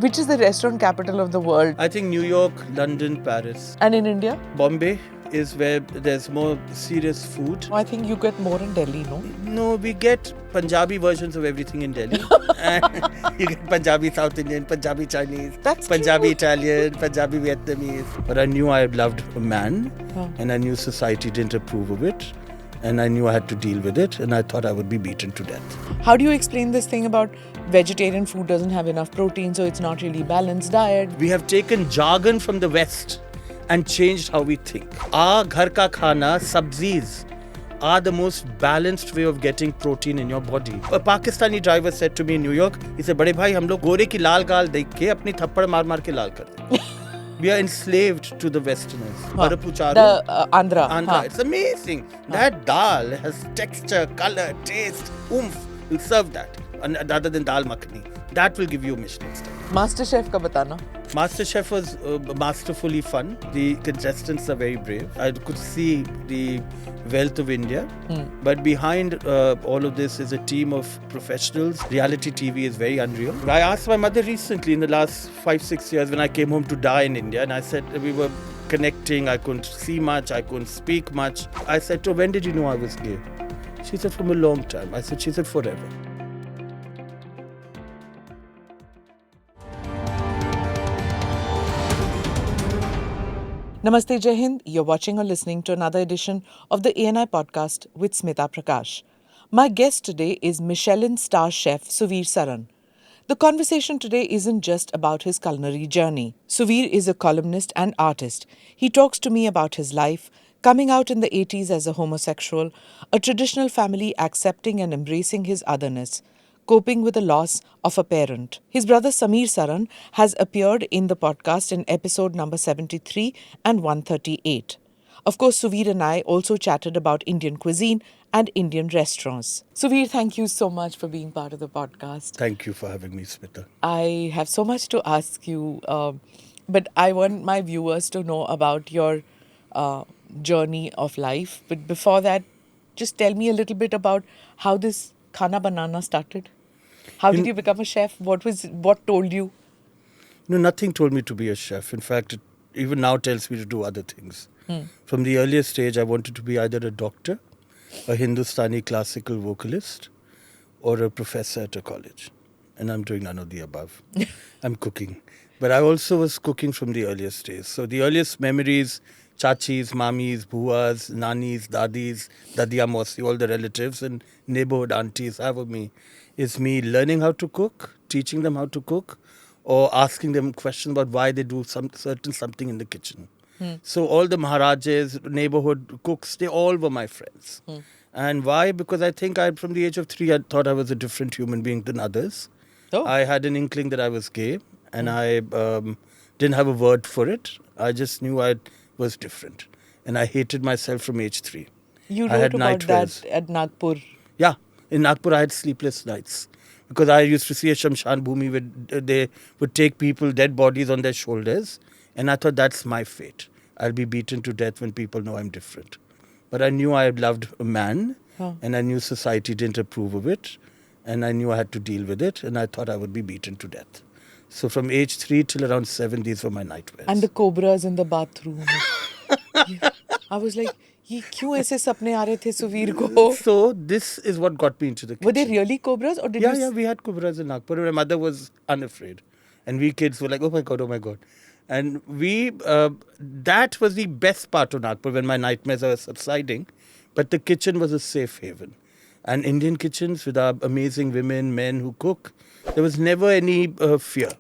Which is the restaurant capital of the world? I think New York, London, Paris. And in India? Bombay is where there's more serious food. I think you get more in Delhi, no? No, we get Punjabi versions of everything in Delhi. And you get Punjabi South Indian, Punjabi Chinese, That's Punjabi cute. Italian, Punjabi Vietnamese. But I knew I loved a man and I knew society didn't approve of it. And I knew I had to deal with it, and I thought I would be beaten to death. How do you explain this thing about vegetarian food doesn't have enough protein, so it's not really balanced diet? We have taken jargon from the West and changed how we think. Our ghar ka khana, sabzis, are the most balanced way of getting protein in your body. A Pakistani driver said to me in New York, he said, "Bade bhai, hum log gore ki laal gaal dekh ke apni thappad maar maar ke laal karte." We are enslaved to the Westerners. The Andhra. Andhra. It's amazing. That dal has texture, color, taste, oomph. We'll serve that. Other than dal makhani. That will give you a Michelin star. MasterChef ka batana. MasterChef was masterfully fun. The contestants are very brave. I could see the wealth of India. But behind all of this is a team of professionals. Reality TV is very unreal. I asked my mother recently in the last 5-6 years when I came home to die in India, and I said we were connecting. I couldn't see much. I couldn't speak much. I said to her, "When did you know I was gay?" She said, "From a long time." She said, "Forever." Namaste, Jai Hind. You're watching or listening to another edition of the ANI podcast with Smita Prakash. My guest today is Michelin star chef Suvir Saran. The conversation today isn't just about his culinary journey. Suvir is a columnist and artist. He talks to me about his life, coming out in the 80s as a homosexual, a traditional family accepting and embracing his otherness, coping with the loss of a parent. His brother Suvir Saran has appeared in the podcast in episode number 73 and 138. Of course, Suvir and I also chatted about Indian cuisine and Indian restaurants. Suvir, thank you so much for being part of the podcast. Thank you for having me, Smita. I have so much to ask you, but I want my viewers to know about your journey of life. But before that, just tell me a little bit about how this khana banana started. How did you become a chef? What told you? No, nothing told me to be a chef. In fact, it even now tells me to do other things. From the earliest stage, I wanted to be either a doctor, a Hindustani classical vocalist, or a professor at a college. And I'm doing none of the above. I'm cooking. But I also was cooking from the earliest days. So the earliest memories, chachis, mamis, buas, nanis, dadis, dadia mosi, all the relatives and neighborhood aunties have of me, is me learning how to cook, teaching them how to cook, or asking them questions about why they do something in the kitchen. So all the maharajas, neighborhood cooks, they all were my friends. And why? Because I think from the age of 3, I thought I was a different human being than others. Oh. I had an inkling that I was gay, and I didn't have a word for it. I just knew I was different. And I hated myself from age 3. You I had wrote about nightmares. that at Nagpur. Yeah, in Nagpur I had sleepless nights. Because I used to see a Shamshan Bhumi where they would take people, dead bodies on their shoulders. And I thought, that's my fate. I'll be beaten to death when people know I'm different. But I knew I loved a man, and I knew society didn't approve of it. And I knew I had to deal with it, and I thought I would be beaten to death. So from age 3 till around 7, these were my nightmares. And the cobras in the bathroom. I was like, ये क्यों ऐसे सपने आ रहे थे सुवीर को? So this is what got me into the kitchen. Were they really cobras or did you? Yeah, we had cobras in Nagpur. My mother was unafraid. And we kids were like, oh my God. And that was the best part of Nagpur when my nightmares were subsiding. But the kitchen was a safe haven. And Indian kitchens with our amazing women, men who cook, there was never any fear.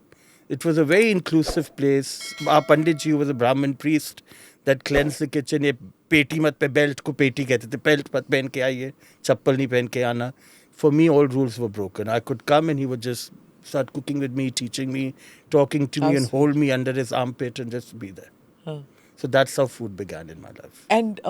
It was a very inclusive place. Our Panditji, who was a Brahmin priest, that cleansed the kitchen. ये पेटी मत पे belt को पेटी कहते थे. Belt मत पहन के आइए, चप्पल नहीं पहन के आना. For me, all rules were broken. I could come and he would just start cooking with me, teaching me, talking to me and hold me under his armpit and just be there. So that's how food began in my life. And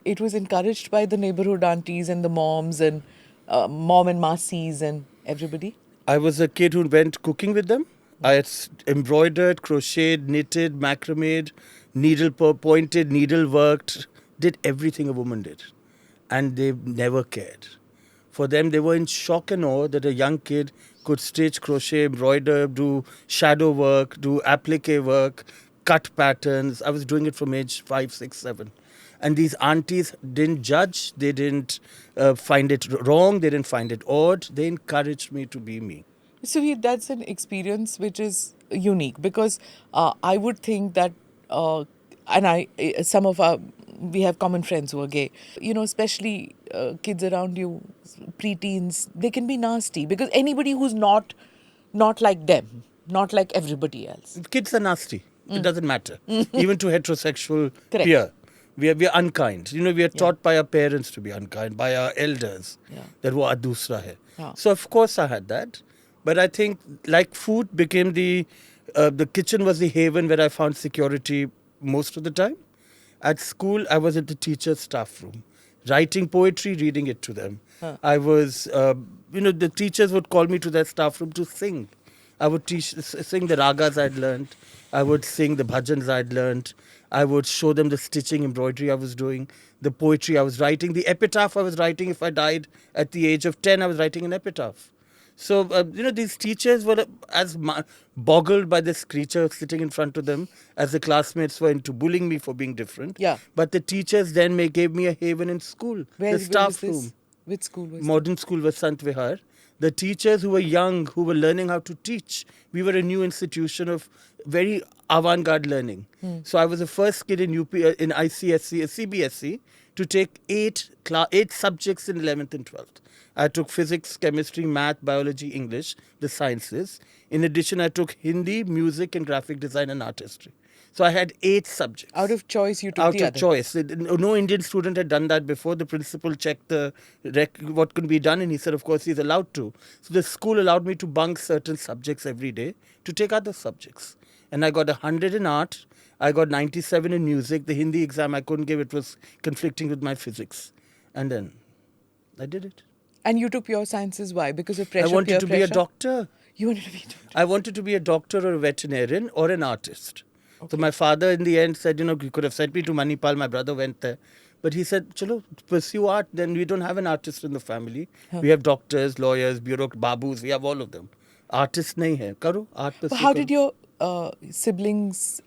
it was encouraged by the neighborhood aunties and the moms and mom and masis and everybody? I was a kid who went cooking with them. I had embroidered, crocheted, knitted, macrameed, needle pointed, needle worked, did everything a woman did. And they never cared. For them, they were in shock and awe that a young kid could stitch, crochet, embroider, do shadow work, do applique work, cut patterns. I was doing it from age 5, 6, 7. And these aunties didn't judge. They didn't find it wrong. They didn't find it odd. They encouraged me to be me. So that's an experience which is unique because I would think that, and some of our, we have common friends who are gay. Especially kids around you, preteens, they can be nasty because anybody who's not like them, not like everybody else. Kids are nasty. It doesn't matter. Even to heterosexual Correct. peer. We are unkind. We are taught by our parents to be unkind, by our elders. Yeah. That wo dusra hai. Yeah. So of course I had that. But I think like food became the kitchen was the haven where I found security most of the time. At school, I was at the teacher's staff room, writing poetry, reading it to them. I was, the teachers would call me to their staff room to sing. I would sing the ragas I'd learned. I would sing the bhajans I'd learned. I would show them the stitching, embroidery I was doing, the poetry I was writing, the epitaph I was writing. If I died at the age of 10, I was writing an epitaph. So, these teachers were as boggled by this creature sitting in front of them as the classmates were into bullying me for being different. Yeah. But the teachers then gave me a haven in school. The staff where was room. this? Which school was Modern school was Sant Vihar. The teachers who were young, who were learning how to teach, we were a new institution of very avant-garde learning. So I was the first kid in in ICSC, CBSE, to take eight subjects in 11th and 12th. I took physics, chemistry, math, biology, English, the sciences. In addition, I took Hindi, music, and graphic design and art history. So I had 8 subjects. Out of choice, you took Out the of other. choice. No Indian student had done that before. The principal checked what could be done, and he said, of course, he's allowed to. So the school allowed me to bunk certain subjects every day to take other subjects. And I got 100 in art. I got 97 in music. The Hindi exam I couldn't give. It was conflicting with my physics. And then I did it. And you took pure sciences. Why? Because of pressure, I wanted peer to pressure? be a doctor. You wanted to be a doctor? I wanted to be a doctor or a veterinarian or an artist. Okay. So my father in the end said, he could have sent me to Manipal. My brother went there. But he said, chalo, pursue art. Then we don't have an artist in the family. We have doctors, lawyers, babus. We have all of them. Artist nahi hai. Karo, art pursue. But how did your siblings...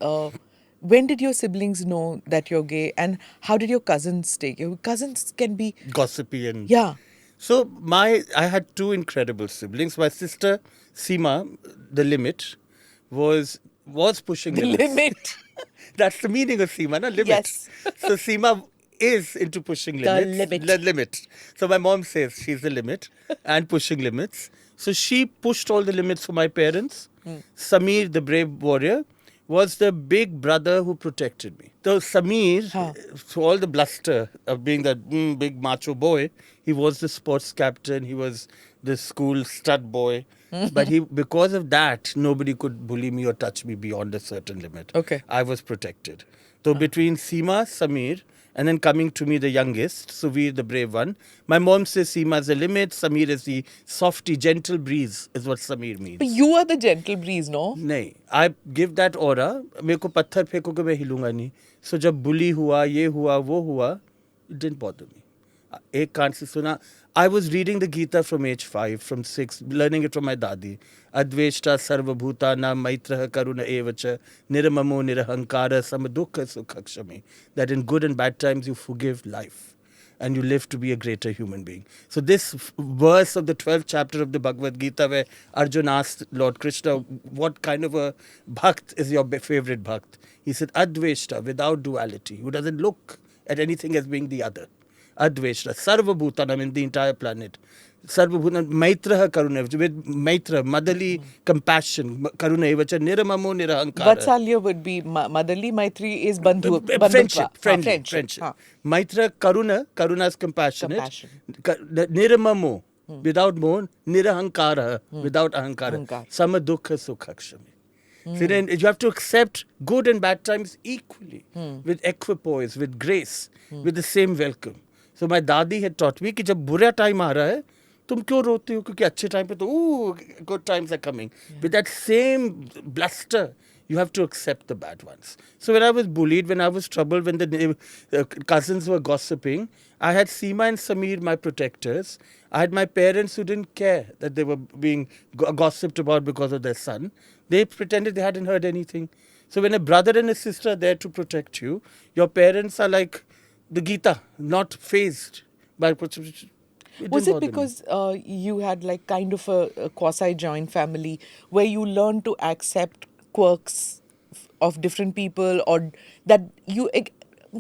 when did your siblings know that you're gay? And how did your cousins take? Your cousins can be... gossipy and... Yeah. So I had 2 incredible siblings. My sister, Seema, the limit, was pushing The limits. limit. That's the meaning of Seema, na? Limit. Yes. So Seema is into pushing limits. The limit. So my mom says she's the limit and pushing limits. So she pushed all the limits for my parents. Samir, the brave warrior, was the big brother who protected me. So Samir, through all the bluster of being that big macho boy, he was the sports captain, he was the school stud boy. But because of that, nobody could bully me or touch me beyond a certain limit. Okay. I was protected. So between Seema, Samir, and then coming to me, the youngest, Suvir, the brave one. My mom says Seema is the limit, Samir is the softy, gentle breeze, is what Samir means. But you are the gentle breeze, no? नहीं, I give that aura. मेरे को पत्थर फेंकोगे मैं हिलूंगा नहीं. So जब bully हुआ, ये हुआ, वो हुआ, it didn't bother me. एक कान से सुना. I was reading the Gita from age 5, from 6, learning it from my dadi. Adveshta sarvabhutana maitraha karuna evacha niramamo nirahankara samadukha sukhakshami. That in good and bad times you forgive life and you live to be a greater human being. So this verse of the 12th chapter of the Bhagavad Gita, where Arjuna asked Lord Krishna, what kind of a bhakt is your favorite bhakt? He said, Adveshta, without duality, who doesn't look at anything as being the other. Adveshta, Sarva Bhutanam, in the entire planet. Sarva Bhutanam, Maitraha Karuna, with Maitra, motherly compassion, Karuna Evacha, Niramamo Nirahankara. Vatsalya would be motherly, Maitri is bandhu. Friendship. Friendship. Maitra Karuna, Karuna is compassionate. Niramamo, without more, Nirahankara, without Ahankara. Samadukha Sukhakshami. So then you have to accept good and bad times equally, with equipoise, with grace, with the same welcome. So my dadi had taught me कि जब बुरा time आ रहा है, तुम क्यों रोते हो? क्योंकि अच्छे time पे तो good times are coming. With that same bluster, You have to accept the bad ones. So when I was bullied, when I was troubled, when the cousins were gossiping, I had Seema and Sameer, my protectors. I had my parents who didn't care that they were being gossiped about because of their son. They pretended they hadn't heard anything. So when a brother and a sister are there to protect you, your parents are like the Gita, not phased by it. Was Didn't it bother me. because you had like kind of a quasi-joint family where you learned to accept quirks of different people, or that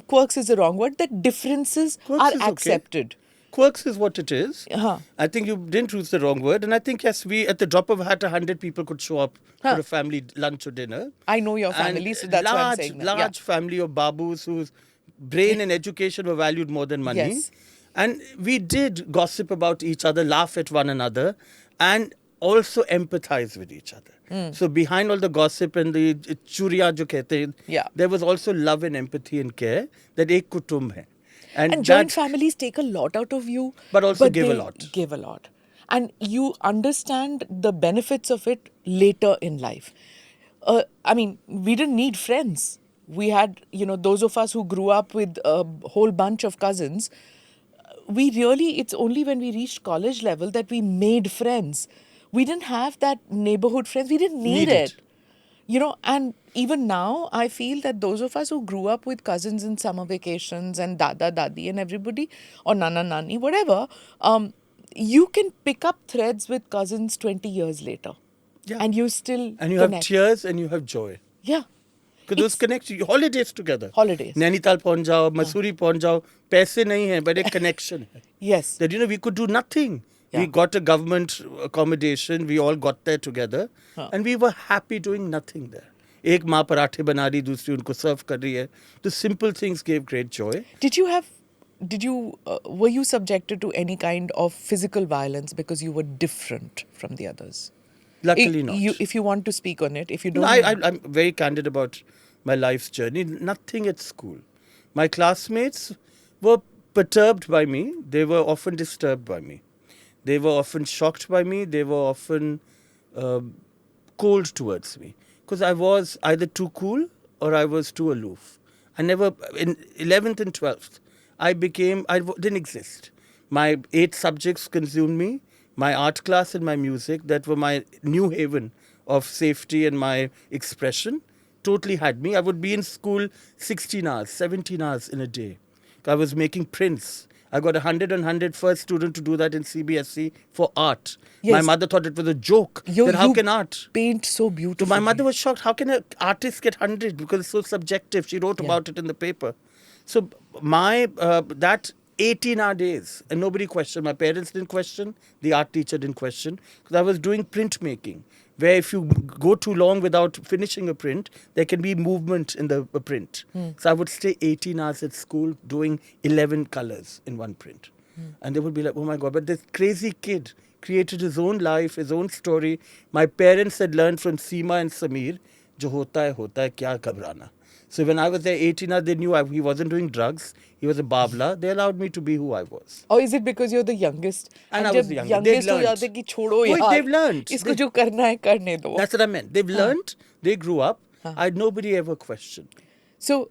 quirks is the wrong word, that differences are Quirks is okay. accepted? Quirks is what it is. Huh. I think you didn't use the wrong word. And I think, yes, we, at the drop of a hat, 100 people could show up for Huh. a family lunch or dinner. I know your And family, so that's why I'm large, saying that. Yeah. large family of babus whose brain and education were valued more than money. Yes. And we did gossip about each other, laugh at one another, and also empathize with each other. So behind all the gossip and the churiya jo kehte hain, Yeah. there was also love and empathy and care that ek kutumb hai. And joint families take a lot out of you, But also give a they lot. give a lot. And you understand the benefits of it later in life. I mean, we didn't need friends. We had, those of us who grew up with a whole bunch of cousins, it's only when we reached college level that we made friends. We didn't have that neighborhood friends. We didn't need it. And even now, I feel that those of us who grew up with cousins in summer vacations and dada, dadi and everybody, or nana, nani, whatever, you can pick up threads with cousins 20 years later. Yeah. And you still And you connect. have tears and you have joy. Yeah. Because those connect you. Holidays together. Holidays. Nainital पहुंच जाओ, मसूरी पहुंच जाओ. पैसे नहीं हैं, but a connection है. Yes. That, we could do nothing. Yeah. We got a government accommodation. We all got there together. And we were happy doing nothing there. एक माँ पराठे बना रही, दूसरी उनको सर्व कर रही है. The simple things gave great joy. Were you subjected to any kind of physical violence because you were different from the others? Luckily not. If you want to speak on it, if you don't. No, I'm very candid about my life's journey. Nothing at school. My classmates were perturbed by me. They were often disturbed by me. They were often shocked by me. They were often cold towards me. Because I was either too cool or I was too aloof. In 11th and 12th, I didn't exist. My 8 subjects consumed me. My art class and my music, that were my new haven of safety and my expression, totally had me. I would be in school 16 hours, 17 hours in a day. I was making prints. I got 100 and 100 first student to do that in CBSE for art. Yes. My mother thought it was a joke. That how can art paint so beautifully? So my mother was shocked. How can an artist get 100? Because it's so subjective. She wrote about it in the paper. So that 18-hour days, and nobody questioned. My parents didn't question. The art teacher didn't question. Because I was doing printmaking, where if you go too long without finishing a print, there can be movement in the print. So I would stay 18 hours at school doing 11 colors in one print. And they would be like, oh my God, but this crazy kid created his own life, his own story. My parents had learned from Seema and Sameer, jo hota hai, kya ghabrana. So when I was there 18 hours, they knew he wasn't doing drugs. He was a babla. They allowed me to be who I was. Or is it because you're the youngest? And I was the youngest. They've learned. They've learned. Isko jo karna hai, karne do. That's what I meant. They've learned. They grew up. Nobody ever questioned me. So,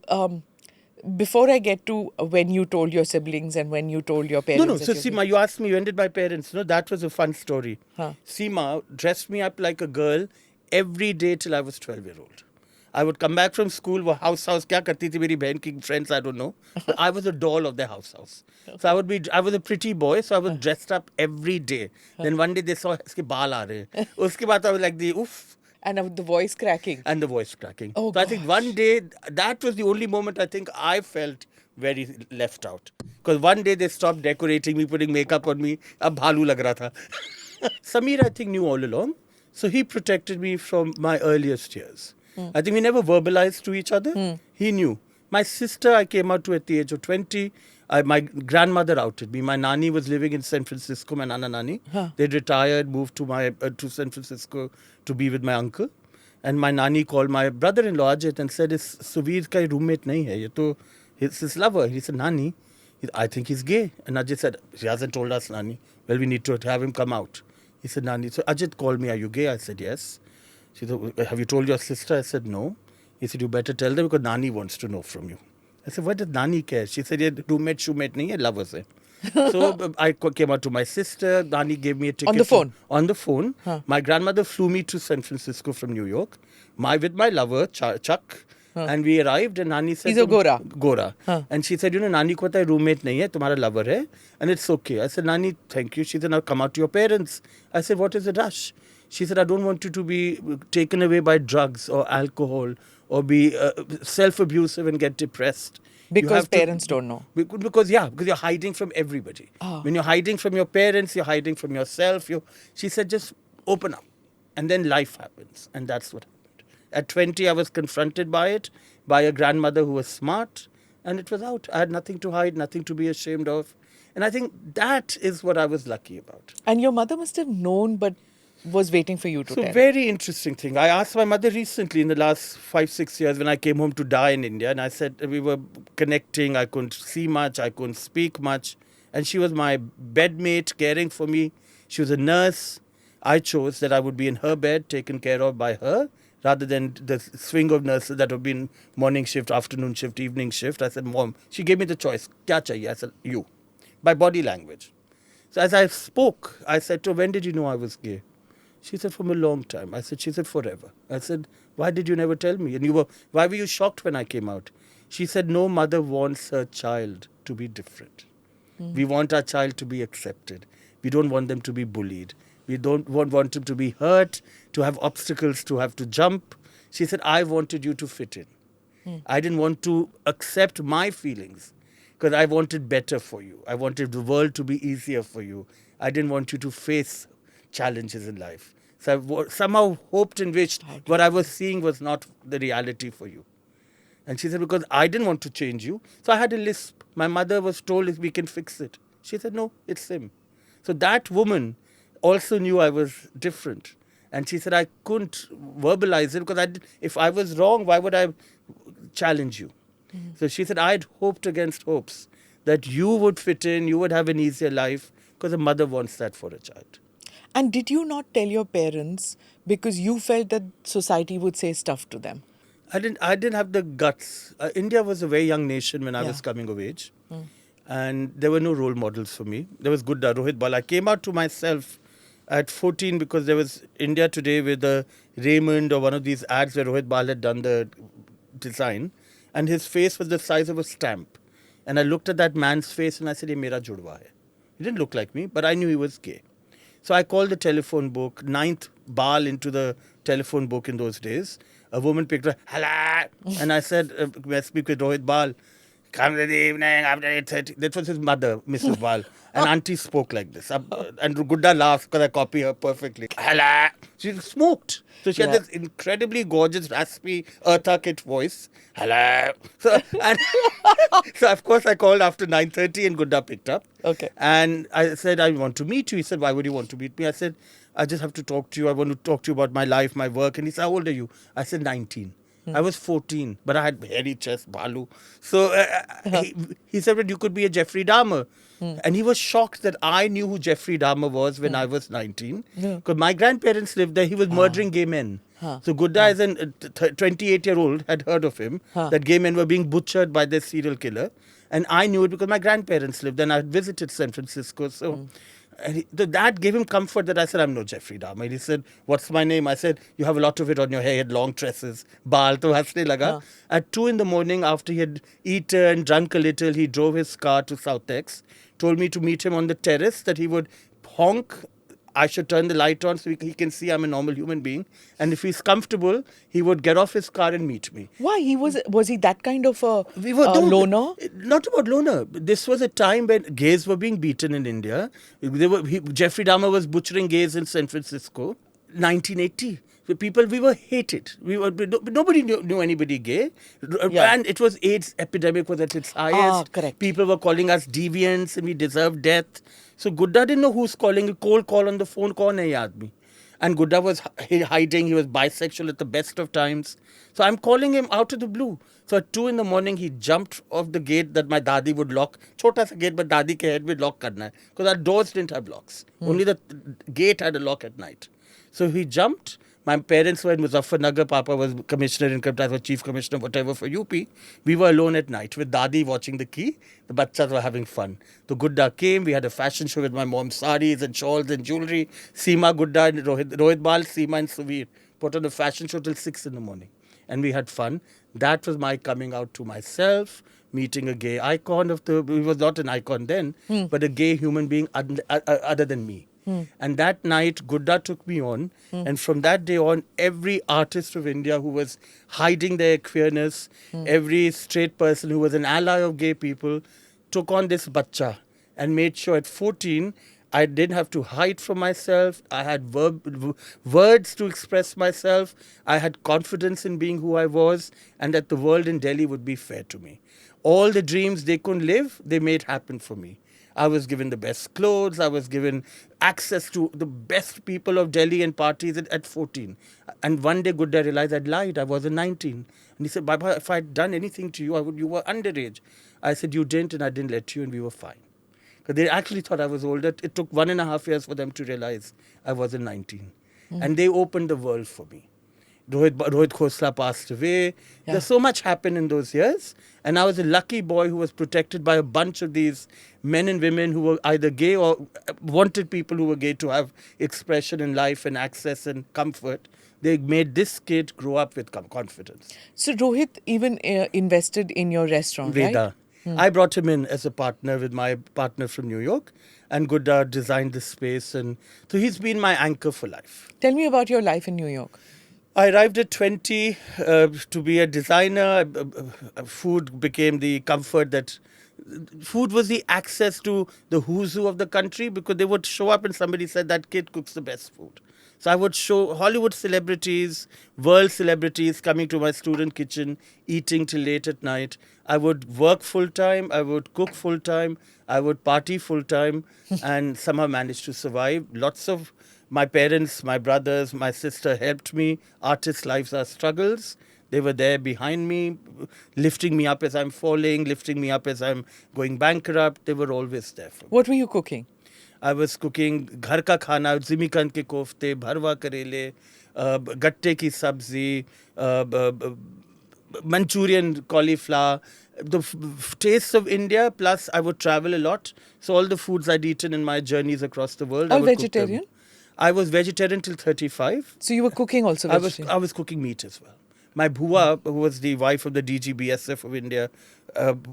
before I get to when you told your siblings and when you told your parents. No. So Seema, you asked me, when did my parents know? That was a fun story. Seema dressed me up like a girl every day till I was 12-year-old. I would come back from school, house, kya karti thi meri behan ki friends, I don't know. But I was a doll of their house. So I was a pretty boy, so I was dressed up every day. Then one day they saw, iske baal aa rahe hain. Uske baad I was like, oof. And the voice cracking. And the voice cracking. Oh, so I think one day, that was the only moment I think I felt very left out. Because one day they stopped decorating me, putting makeup on me. Ab bhalu lag raha tha. Sameer, I think, knew all along. So he protected me from my earliest years. I think we never verbalized to each other. He knew. My sister, I came out to at the age of 20. My grandmother outed me. My nani was living in San Francisco, my nana nani. They'd retired, moved to San Francisco to be with my uncle. And my nani called my brother-in-law Ajit and said, "Is Suvir ka roommate nahi hai? Ye to his lover." He said, "Nani, I think he's gay." And Ajit said, "He hasn't told us, Nani. Well, we need to have him come out." He said, "Nani." So Ajit called me, "Are you gay?" I said, "Yes." She said, have you told your sister? I said, no. He said, you better tell them because Nani wants to know from you. I said, what does Nani care? She said, yeah, roommate, shoemate, nahi hai, lovers hai. So I came out to my sister. Nani gave me a ticket. On the phone? On the phone. My grandmother flew me to San Francisco from New York. With my lover, Chuck. And we arrived and Nani said... He's a Gora. Gora. And she said, Nani ko pata hai, roommate nahi hai, tumhara lover hai. And it's okay. I said, Nani, thank you. She said, now come out to your parents. I said, what is the rush? She said, I don't want you to be taken away by drugs or alcohol or be self-abusive and get depressed. Because parents don't know. Because you're hiding from everybody. When you're hiding from your parents, you're hiding from yourself. She said, just open up. And then life happens. And that's what happened. At 20, I was confronted by it, by a grandmother who was smart. And it was out. I had nothing to hide, nothing to be ashamed of. And I think that is what I was lucky about. And your mother must have known but was waiting for you to tell. So very interesting thing. I asked my mother recently in the last 5-6 years when I came home to die in India, and I said we were connecting. I couldn't see much. I couldn't speak much. And she was my bedmate, caring for me. She was a nurse. I chose that I would be in her bed, taken care of by her, rather than the swing of nurses that have been morning shift, afternoon shift, evening shift. I said, Mom, she gave me the choice. Kya chahiye? I said, you. By body language. So as I spoke, I said to her, when did you know I was gay? She said, from a long time. She said, forever. I said, why did you never tell me? And why were you shocked when I came out? She said, no mother wants her child to be different. We want our child to be accepted. We don't want them to be bullied. We don't want them to be hurt, to have obstacles, to have to jump. She said, I wanted you to fit in. I didn't want to accept my feelings because I wanted better for you. I wanted the world to be easier for you. I didn't want you to face challenges in life. So I somehow hoped and wished what I was seeing was not the reality for you. And she said, because I didn't want to change you. So I had a lisp. My mother was told we can fix it. She said, no, it's him. So that woman also knew I was different. And she said, I couldn't verbalize it because if I was wrong, why would I challenge you? So she said, I'd hoped against hopes that you would fit in, you would have an easier life because a mother wants that for a child. And did you not tell your parents because you felt that society would say stuff to them? I didn't have the guts. India was a very young nation when I was coming of age. And there were no role models for me. There was Gudda, Rohit Bal. I came out to myself at 14 because there was India Today with Raymond or one of these ads where Rohit Bal had done the design. And his face was the size of a stamp. And I looked at that man's face and I said, ye mera judwa hai. He didn't look like me, but I knew he was gay. So I called the telephone book, 9th Bal into the telephone book in those days. A woman picked up, hello. And I said, may I speak with Rohit Bal? Come in the evening after 8:30. That was his mother, Mrs. Bal. And auntie spoke like this. And Gudda laughed because I copy her perfectly. Hello. She smoked. So she had this incredibly gorgeous, raspy, eartha-kit voice. Hello. So, so of course I called after 9:30 and Gudda picked up. Okay. And I said, I want to meet you. He said, why would you want to meet me? I said, I just have to talk to you. I want to talk to you about my life, my work. And he said, how old are you? I said, 19. I was 14, but I had hairy chest, balu. So he said, well, you could be a Jeffrey Dahmer. And he was shocked that I knew who Jeffrey Dahmer was when I was 19. Because my grandparents lived there. He was murdering gay men. So Gudda, as a 28-year-old, had heard of him, that gay men were being butchered by this serial killer. And I knew it because my grandparents lived there and I had visited San Francisco. So that gave him comfort that I said, I'm no Jeffrey Dahmer. He said, what's my name? I said, you have a lot of it on your hair. He had long tresses. Baal, to hasne laga. At 2 a.m, after he had eaten, drunk a little, he drove his car to Southex, told me to meet him on the terrace, that he would honk. I should turn the light on so he can see I'm a normal human being. And if he's comfortable, he would get off his car and meet me. Why? Was he that kind of a loner? Not about loner. This was a time when gays were being beaten in India. Jeffrey Dahmer was butchering gays in San Francisco. 1980. We were hated. Nobody knew anybody gay. And it was AIDS epidemic was at its highest. Correct. People were calling us deviants and we deserved death. So Gudda didn't know who's calling. A cold call on the phone, kaun hai aadmi? And Gudda was hiding. He was bisexual at the best of times. So I'm calling him out of the blue. So at 2 a.m, he jumped off the gate that my dadi would lock. Chota sa gate, but dadi ke head with lock karna hai. Because our doors didn't have locks. Only the gate had a lock at night. So he jumped. My parents were in Muzaffarnagar. Papa was commissioner, income tax, or chief commissioner, whatever, for UP. We were alone at night with Dadi watching the key. The bachas were having fun. The Gudda came. We had a fashion show with my mom's saris and shawls and jewelry. Seema Gudda and Rohit Bal, Seema and Suvir put on a fashion show till 6 in the morning. And we had fun. That was my coming out to myself, meeting a gay icon of the... He was not an icon then, but a gay human being other than me. And that night, Gudda took me on. And from that day on, every artist of India who was hiding their queerness, every straight person who was an ally of gay people, took on this bacha and made sure at 14, I didn't have to hide from myself. I had words to express myself. I had confidence in being who I was, and that the world in Delhi would be fair to me. All the dreams they couldn't live, they made happen for me. I was given the best clothes. I was given access to the best people of Delhi and parties at 14. And one day, Gudda realized I'd lied. I wasn't 19. And he said, Baba, if I'd done anything to you, you were underage. I said, you didn't, and I didn't let you, and we were fine. Because they actually thought I was older. It took 1.5 years for them to realize I wasn't 19. And they opened the world for me. Rohit Khosla passed away. Yeah. There's so much happened in those years. And I was a lucky boy who was protected by a bunch of these men and women who were either gay or wanted people who were gay to have expression in life and access and comfort. They made this kid grow up with confidence. So Rohit even invested in your restaurant, Veda. right? I brought him in as a partner with my partner from New York. And Gudda designed the space. And so he's been my anchor for life. Tell me about your life in New York. I arrived at 20 to be a designer. Food became the comfort that... Food was the access to the who's who of the country, because they would show up and somebody said that kid cooks the best food. So I would show Hollywood celebrities, world celebrities coming to my student kitchen, eating till late at night. I would work full time. I would cook full time. I would party full time and somehow manage to survive. Lots of my parents, my brothers, my sister helped me. Artists' lives are struggles. They were there behind me, lifting me up as I'm falling, lifting me up as I'm going bankrupt. They were always there for me. What were you cooking? I was cooking ghar ka khana, zimikand ke kofte, bharwa karele, gatte ki sabzi, Manchurian cauliflower, the tastes of India, plus I would travel a lot. So all the foods I'd eaten in my journeys across the world, I All would cook them. vegetarian? I was vegetarian till 35. So you were cooking also vegetarian? I was cooking meat as well. My bhua, who was the wife of the DGBSF of India,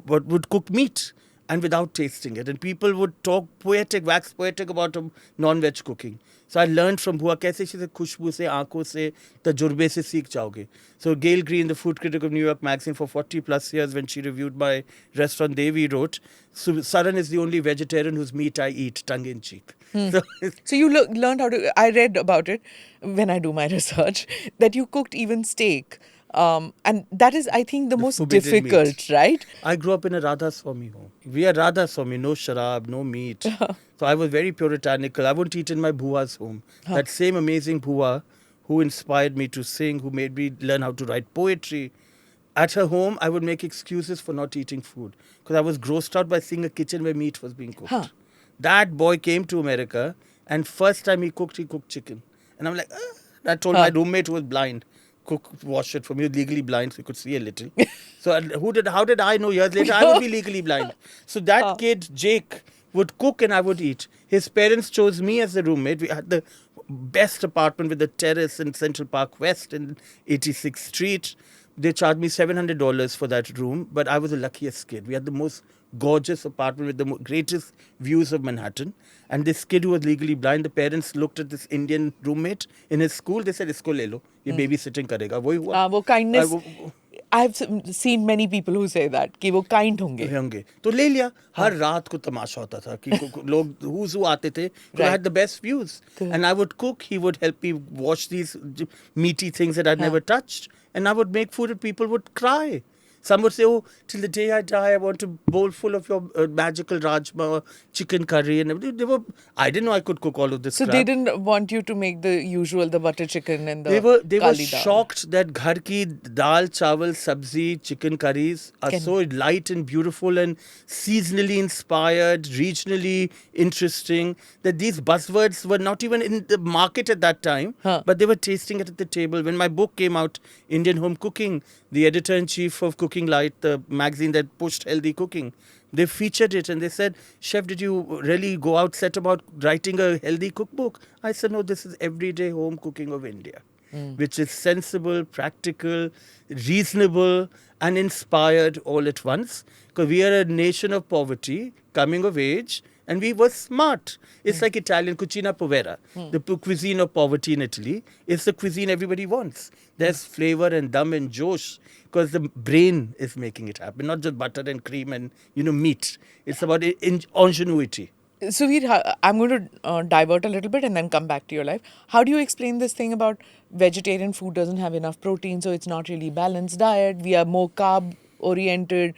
would cook meat and without tasting it. And people would talk wax poetic about non-veg cooking. So I learned from bhua, kaise she said, khushbu se, aankhon se, tajurbe se seekh jaoge. So Gail Green, the food critic of New York Magazine for 40 plus years, when she reviewed my restaurant, Devi, wrote, Saran is the only vegetarian whose meat I eat, tongue in cheek. So you learned how to... I read about it when I do my research, that you cooked even steak. And that is, I think, the most forbidden difficult, meat. right? I grew up in a Radha Swami home. We are Radha Swami, no sharab, no meat. So I was very puritanical. I wouldn't eat in my bhua's home. That same amazing bhua who inspired me to sing, who made me learn how to write poetry. At her home, I would make excuses for not eating food, because I was grossed out by seeing a kitchen where meat was being cooked. That boy came to America, and first time he cooked chicken. And I'm like, I told my roommate, who was blind, wash it for me, legally blind, so he could see a little. So how did I know years later I would be legally blind? So that kid, Jake, would cook and I would eat. His parents chose me as the roommate. We had the best apartment with a terrace in Central Park West in 86th Street. They charged me $700 for that room, but I was the luckiest kid. We had the most gorgeous apartment with the greatest views of Manhattan. And this kid who was legally blind, the parents looked at this Indian roommate in his school. They said, isko le lo, ye babysitting karega. Wohi hua. वो kindness... I've seen many people who say that, कि वो kind होंगे. तो ले लिया. हर रात को तमाशा होता था कि लोग who's who आते थे. I had the best views. And I would cook. He would help me wash these meaty things that I'd never touched. And I would make food and people would cry. Some would say, oh, till the day I die, I want a bowl full of your magical rajma, chicken curry. And everything. I didn't know I could cook all of this So crap. they didn't want you to make the usual, the butter chicken and the They were kali dal. shocked that ghar ki dal, chawal, sabzi, chicken curries are so light and beautiful and seasonally inspired, regionally interesting, that these buzzwords were not even in the market at that time, but they were tasting it at the table. When my book came out, Indian Home Cooking, the editor-in-chief of Cooking Light, the magazine that pushed healthy cooking, they featured it and they said, Chef, did you really go out, set about writing a healthy cookbook? I said, no, this is everyday home cooking of India, which is sensible, practical, reasonable, and inspired all at once. Because we are a nation of poverty, coming of age, and we were smart. It's like Italian cucina povera, the cuisine of poverty in Italy. It's the cuisine everybody wants. There's flavor and dum and josh because the brain is making it happen, not just butter and cream and meat. It's about ingenuity. Suvir, I'm going to divert a little bit and then come back to your life. How do you explain this thing about vegetarian food doesn't have enough protein, so it's not really balanced diet? We are more carb oriented,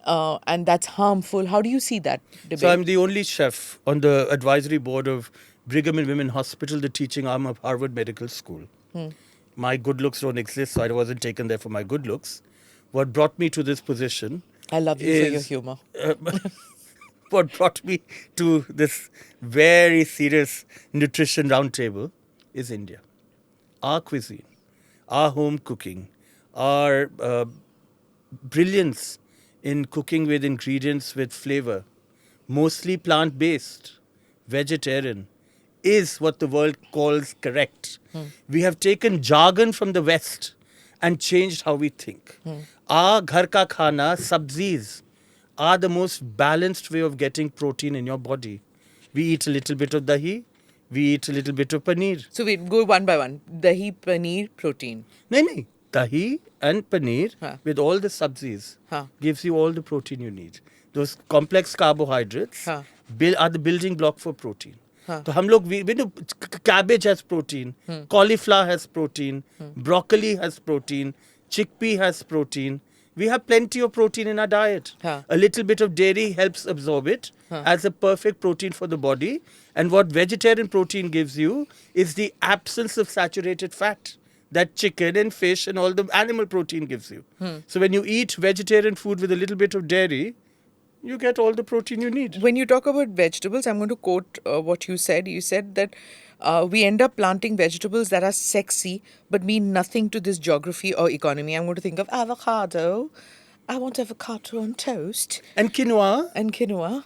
and that's harmful. How do you see that debate? So I'm the only chef on the advisory board of Brigham and Women Hospital, the teaching arm of Harvard Medical School. My good looks don't exist, so I wasn't taken there for my good looks. What brought me to this position? I love you for your humor. What brought me to this very serious nutrition roundtable is India. Our cuisine, our home cooking, our brilliance in cooking with ingredients with flavor, mostly plant-based, vegetarian, is what the world calls correct. We have taken jargon from the West and changed how we think. Our ghar ka khana, sabzis, are the most balanced way of getting protein in your body. We eat a little bit of dahi, we eat a little bit of paneer. So wait, go one by one. Dahi, paneer, protein. No. Dahi and paneer with all the sabzis gives you all the protein you need. Those complex carbohydrates are the building block for protein. So we know cabbage has protein, cauliflower has protein, broccoli has protein, chickpea has protein. We have plenty of protein in our diet. A little bit of dairy helps absorb it as a perfect protein for the body. And what vegetarian protein gives you is the absence of saturated fat that chicken and fish and all the animal protein gives you. So when you eat vegetarian food with a little bit of dairy, you get all the protein you need. When you talk about vegetables, I'm going to quote what you said. You said that we end up planting vegetables that are sexy but mean nothing to this geography or economy. I'm going to think of avocado. I want avocado on toast. And quinoa. And quinoa.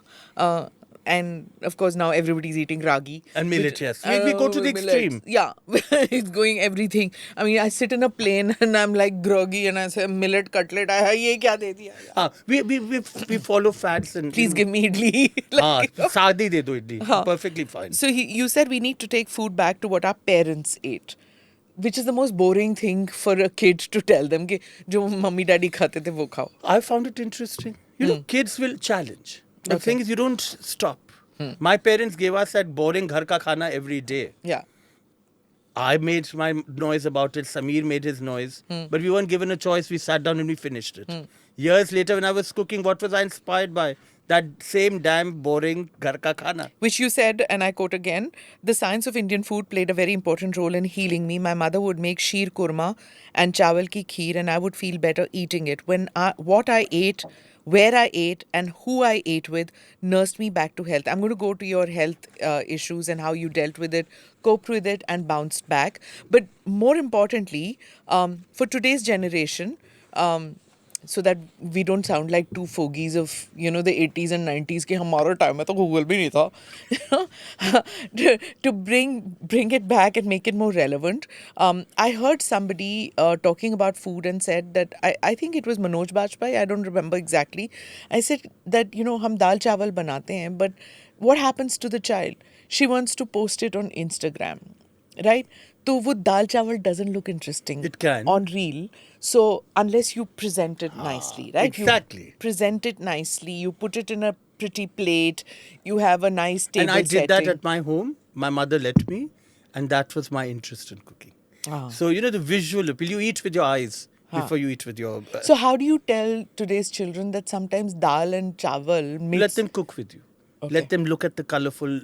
And of course now everybody's eating ragi. And millet, yes. We go to the extreme. Yeah, it's going everything. I mean, I sit in a plane and I'm like groggy and I say millet cutlet. Ye kya de diya? We follow fads and... Please give me idli. Saadi de do idli. Perfectly fine. So you said we need to take food back to what our parents ate. Which is the most boring thing for a kid to tell them कि जो mummy daddy खाते थे वो खाओ. I found it interesting. You know, kids will challenge. The thing is, you don't stop. My parents gave us that boring ghar ka khana every day. Yeah. I made my noise about it. Sameer made his noise. But we weren't given a choice. We sat down and we finished it. Years later, when I was cooking, what was I inspired by? That same damn boring ghar ka khana. Which you said, and I quote again, the science of Indian food played a very important role in healing me. My mother would make sheer kurma and chawal ki kheer and I would feel better eating it. What I ate, where I ate and who I ate with nursed me back to health. I'm going to go to your health issues and how you dealt with it, coped with it and bounced back. But more importantly, for today's generation, so that we don't sound like two fogies of, the 80s and 90s कि हमारा time में तो Google भी नहीं था. To bring it back and make it more relevant. I heard somebody talking about food and said that, I think it was Manoj Bajpayee, I don't remember exactly. I said that, हम दाल चावल बनाते हैं, but what happens to the child? She wants to post it on Instagram, right? So वो दाल चावल doesn't look interesting. It can. On reel. So unless you present it nicely, right? Exactly. You present it nicely. You put it in a pretty plate. You have a nice table And I did that setting. at my home. My mother let me. And that was my interest in cooking. So, the visual appeal. You eat with your eyes. before you eat with your... So how do you tell today's children that sometimes dal and chawal mix? Let them cook with you. Okay. Let them look at the colorful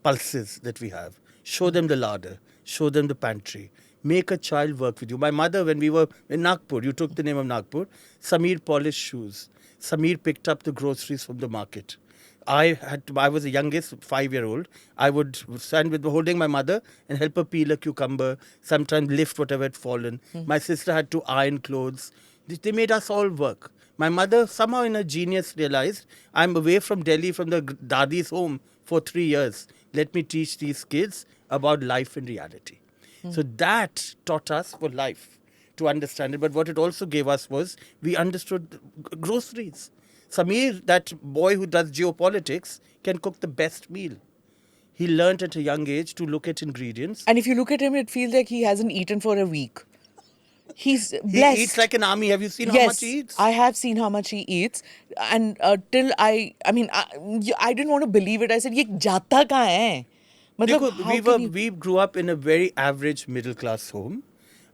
pulses that we have. Show them the larder. Show them the pantry. Make a child work with you. My mother, when we were in Nagpur, you took the name of Nagpur, Sameer polished shoes. Sameer picked up the groceries from the market. I was the youngest, 5-year-old. I would stand with holding my mother and help her peel a cucumber, sometimes lift whatever had fallen. My sister had to iron clothes. They made us all work. My mother, somehow in her genius, realized, I'm away from Delhi, from the Dadi's home for 3 years. Let me teach these kids about life and reality. So that taught us for life to understand it. But what it also gave us was we understood groceries. Sameer, that boy who does geopolitics, can cook the best meal. He learned at a young age to look at ingredients. And if you look at him, it feels like he hasn't eaten for a week. He's He blessed. eats like an army. Have you seen how Yes, much he eats? I have seen how much he eats. And till I didn't want to believe it. I said, ये जाता कहाँ है? मतलब, Dekho, how can you- we grew up in a very average middle class home,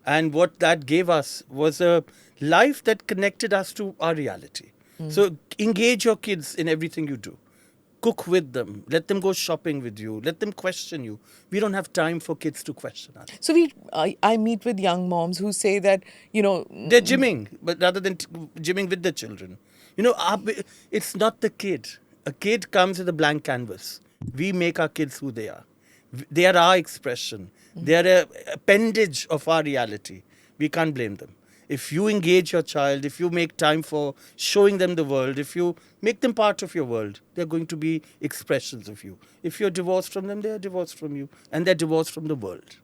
and what that gave us was a life that connected us to our reality. So engage your kids in everything you do. Cook with them. Let them go shopping with you. Let them question you. We don't have time for kids to question us. So I meet with young moms who say that, They're gymming, but rather than gymming with the children. It's not the kid. A kid comes with a blank canvas. We make our kids who they are. They are our expression. They are an appendage of our reality. We can't blame them. If you engage your child, if you make time for showing them the world, if you make them part of your world, they're going to be expressions of you. If you're divorced from them, they're divorced from you. And they're divorced from the world.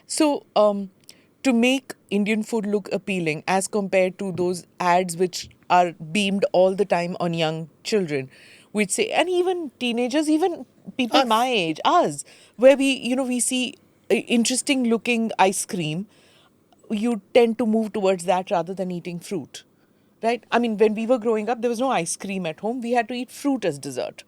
So, to make Indian food look appealing as compared to those ads which are beamed all the time on young children, which say, and even teenagers, even people Us. my age, us, where we see interesting looking ice cream, you tend to move towards that rather than eating fruit, right? I mean, when we were growing up, there was no ice cream at home. We had to eat fruit as dessert.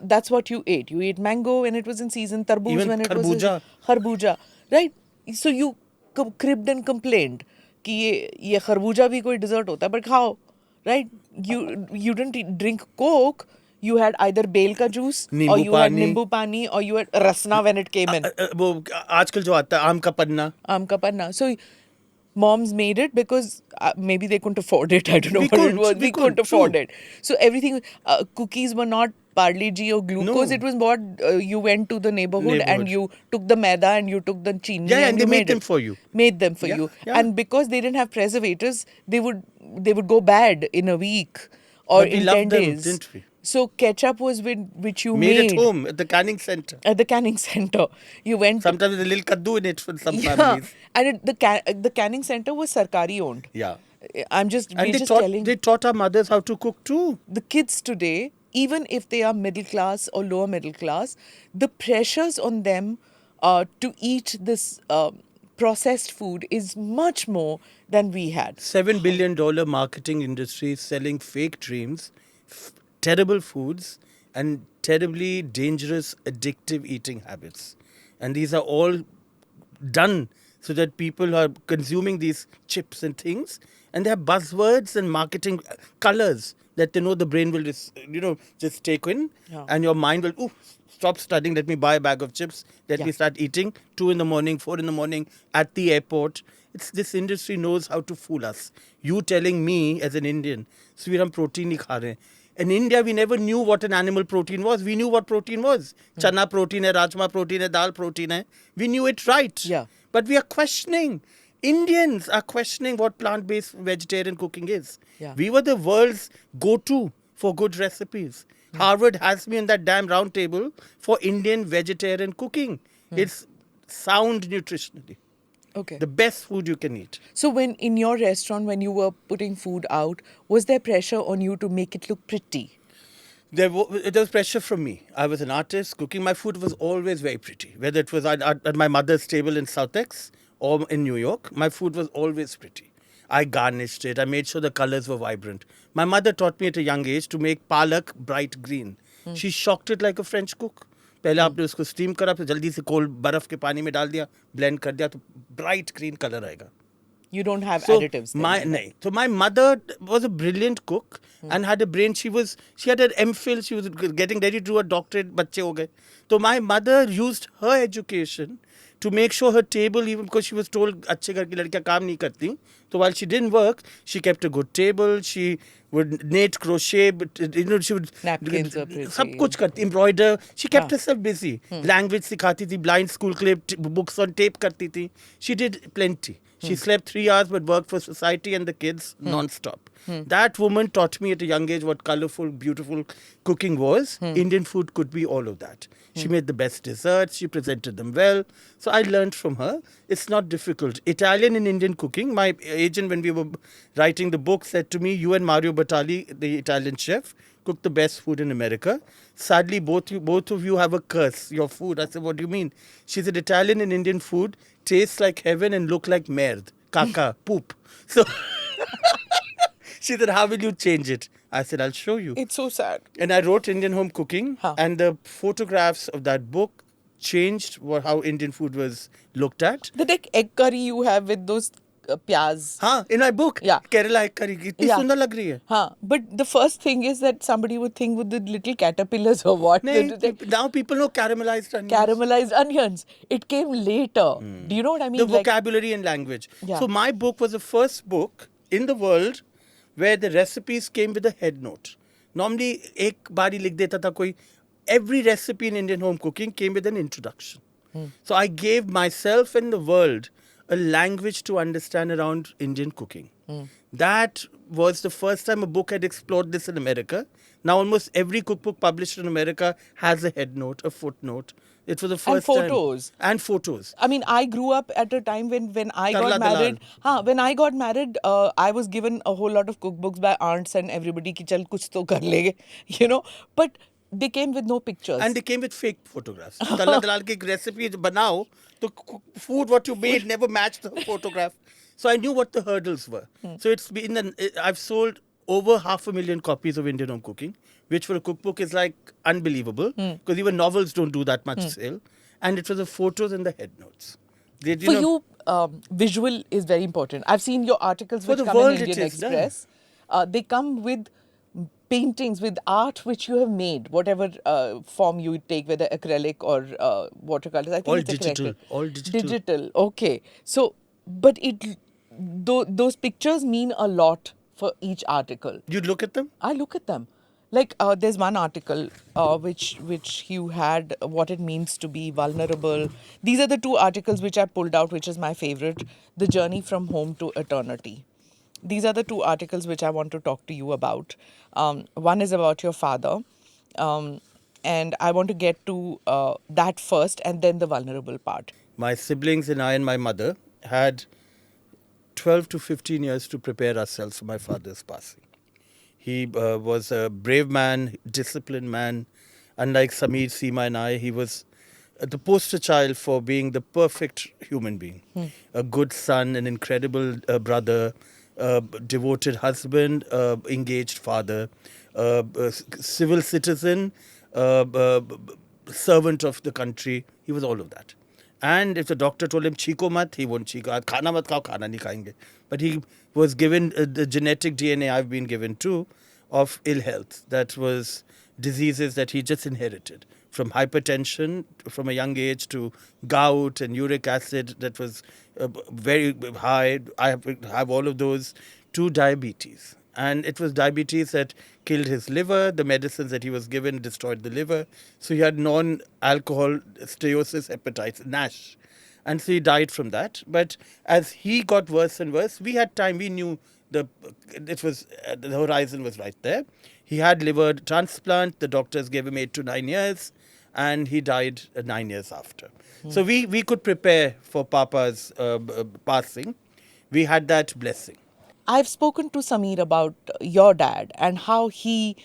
That's what you ate. You ate mango when it was in season, tarbooj Even when it was kharbuja. kharbuja, right? So you cribbed and complained कि ये खरबूजा भी कोई dessert होता है, but खाओ, right? You didn't drink Coke. You had either बेल का juice, or नींबू you had पानी। नींबू पानी, or you had rasna when it came in. वो आजकल जो आता है आम का पन्ना. आम का पन्ना. So moms made it because maybe they couldn't afford it. I don't know We what it couldn't, was. we We couldn't couldn't, afford true. it. So everything, cookies were not Parle G or glucose. No. It was what you went to the neighborhood and Neighborhood. you took the maida and you took the chini Yeah, and and you they made made them it. for you. Made them for Yeah, you. yeah. And because they didn't have preservatives, they would go bad in a week or But we in loved 10 them, days. didn't we? So ketchup was which you Made made at home at the canning center. at the canning center. You went Sometimes with a little kaddu in it for some yeah, families. and the canning center was Sarkari owned. Yeah. And And telling they taught our mothers how to cook too. the kids today, even if they are middle class or lower middle class, the pressures on them to eat this processed food is much more than we had. $7 billion marketing industry selling fake dreams, terrible foods, and terribly dangerous, addictive eating habits. And these are all done so that people are consuming these chips and things, and they have buzzwords and marketing colors that they know the brain will just take in, Yeah. and your mind will, stop studying, let me buy a bag of chips, let Yeah. me start eating 2 in the morning, 4 in the morning at the airport. This industry knows how to fool us. You telling me as an Indian, Suvir, hum protein nahi kha rahe hain. In India, we never knew what an animal protein was. We knew what protein was. Chana protein hai, rajma protein hai, dal protein hai. We knew it right. Yeah. But we are questioning. Indians are questioning what plant-based vegetarian cooking is. Yeah. We were the world's go-to for good recipes. Harvard has me in that damn round table for Indian vegetarian cooking. It's sound nutritionally. Okay. The best food you can eat. So when in your restaurant, when you were putting food out, was there pressure on you to make it look pretty? There was pressure from me. I was an artist. Cooking my food was always very pretty. Whether it was at my mother's table in Southex or in New York, my food was always pretty. I garnished it. I made sure the colors were vibrant. My mother taught me at a young age to make palak bright green. She shocked it like a French cook. पहले आपने उसको steam करा, फिर जल्दी से cold बर्फ के पानी में डाल दिया, ब्लेंड कर दिया, तो ब्राइट ग्रीन कलर आएगा. You don't have So additives then. my nahi. So my mother was a brilliant cook and had a brain. She had an MPhil. She was getting ready to do a doctorate. बच्चे हो गए. So my mother used her education to make sure her table, even because she was told अच्छे घर की लड़कियां काम नहीं करती. So while she didn't work, she kept a good table. She would knit, crochet, but, she would Napkins were pretty. सब कुछ करती, embroider. She kept हाँ. herself busy. Language सिखाती थी, blind school clip, books on tape करती थी. She did plenty. She slept 3 hours but worked for society and the kids non-stop. That woman taught me at a young age what colorful, beautiful cooking was. Indian food could be all of that. She made the best desserts. She presented them well. So I learned from her. It's not difficult. Italian and Indian cooking. My agent, when we were writing the book, said to me, you and Mario Batali, the Italian chef, cook the best food in America. Sadly, both of you have a curse, your food. I said, what do you mean? She said, Italian and Indian food tastes like heaven and look like merd, caca, poop. So she said, how will you change it? I said, I'll show you. It's so sad. And I wrote Indian Home Cooking, and the photographs of that book changed how Indian food was looked at. The egg curry you have with those pyaz. हाँ, in my book, Yeah. Kerala egg curry, कितनी सुंदर लग रही है. Huh. But the first thing is that somebody would think with the little caterpillars or what. नहीं, now people know caramelized onions. Caramelized onions. It came later. Do you know what I mean? The vocabulary and language. Yeah. So my book was the first book in the world where the recipes came with a head note. Normally, एक बारी लिख देता था कोई. Every recipe in Indian home cooking came with an introduction. So I gave myself and the world a language to understand around Indian cooking. That was the first time a book had explored this in America. Now almost every cookbook published in America has a head note, a footnote. It was the first And time. photos. And photos. I mean, I grew up at a time when I Tarla got married. When I got married, I was given a whole lot of cookbooks by aunts and everybody ki chal kuch to kar lege, you know. But they came with no pictures. And they came with fake photographs. Tarla dalal ki recipe banao, the food what you made never matched the photograph. So I knew what the hurdles were. So I've sold over 500,000 copies of Indian Home Cooking, which for a cookbook is like unbelievable because even novels don't do that much sale. And it was the photos and the head notes. For you, visual is very important. I've seen your articles which the come in world it Indian is, Express. They come with paintings, with art which you have made, whatever form you take, whether acrylic or watercolors. I think All it's digital. acrylic. All digital. Digital, okay. So, but those pictures mean a lot for each article. You look at them? I look at them. Like there's one article which you had what it means to be vulnerable. These are the two articles which I pulled out, which is my favorite. The Journey from Home to Eternity. These are the two articles which I want to talk to you about. One is about your father. And I want to get to that first and then the vulnerable part. My siblings and I and my mother had 12 to 15 years to prepare ourselves for my father's passing. He was a brave man, disciplined man. Unlike Sameer, Seema and I, he was the poster child for being the perfect human being. A good son, an incredible brother, devoted husband, engaged father, civil citizen, servant of the country. He was all of that. And if the doctor told him, "Chiko mat," he won't chiko. Khana mat khao, khana nahi khayenge. But he was given the genetic DNA I've been given too of ill health. That was diseases that he just inherited. From hypertension from a young age to gout and uric acid that was very high. I have all of those, to diabetes. And it was diabetes that killed his liver. The medicines that he was given destroyed the liver. So he had non-alcohol steatosis hepatitis, NASH. And so he died from that. But as he got worse and worse, we had time. We knew the horizon was right there. He had liver transplant. The doctors gave him 8 to 9 years. And he died 9 years after. So we could prepare for Papa's passing. We had that blessing. I've spoken to Sameer about your dad and how he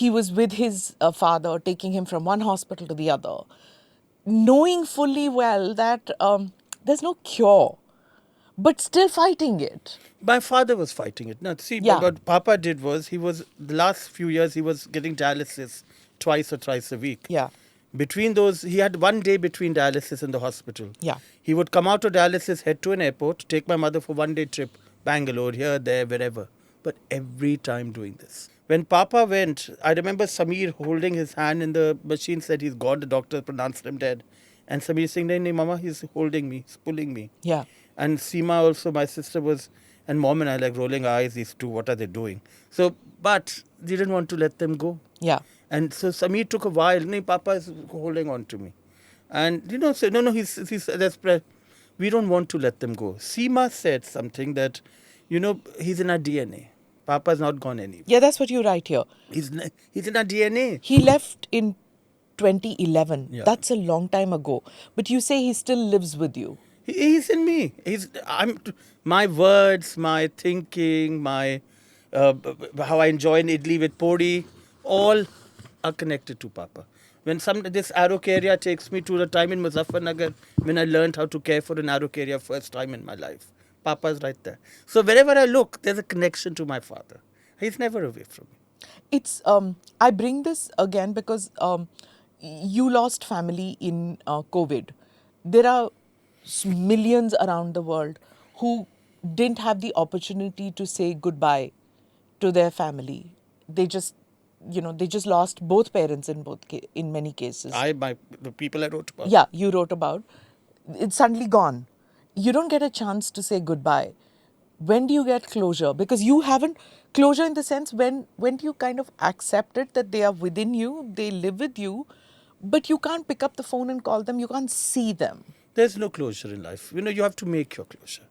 was with his father, taking him from one hospital to the other, knowing fully well that there's no cure, but still fighting it. My father was fighting it. Now, see, what Papa did was, the last few years, he was getting dialysis twice or thrice a week. Yeah. Between those, he had 1 day between dialysis and the hospital. Yeah. He would come out of dialysis, head to an airport, take my mother for 1 day trip, Bangalore, here, there, wherever. But every time doing this. When Papa went, I remember Samir holding his hand in the machine, said he's gone, the doctor pronounced him dead. And Samir saying, "No, Mama, he's holding me, he's pulling me." Yeah. And Seema also, my sister was, and Mom and I like rolling our eyes, these two, what are they doing? So, but they didn't want to let them go. Yeah. And so Samir took a while. No, Papa is holding on to me. And, said, no, he's desperate. We don't want to let them go. Seema said something that, he's in our DNA. Papa's not gone anywhere. Yeah, that's what you write here. He's in our DNA. He left in 2011. Yeah. That's a long time ago. But you say he still lives with you. He's in me. My words, my thinking, my how I enjoy an idli with podi, all are connected to Papa. When this arrow carrier takes me to the time in Muzaffarnagar when I learned how to care for an arrow carrier first time in my life. Papa's right there. So wherever I look, there's a connection to my father. He's never away from me. It's I bring this again because you lost family in COVID. There are millions around the world who didn't have the opportunity to say goodbye to their family. They just lost both parents in many cases. The people I wrote about. Yeah, you wrote about. It's suddenly gone. You don't get a chance to say goodbye. When do you get closure? Because you haven't closure in the sense when do you kind of accept it that they are within you, they live with you, but you can't pick up the phone and call them, you can't see them. There's no closure in life. You have to make your closure.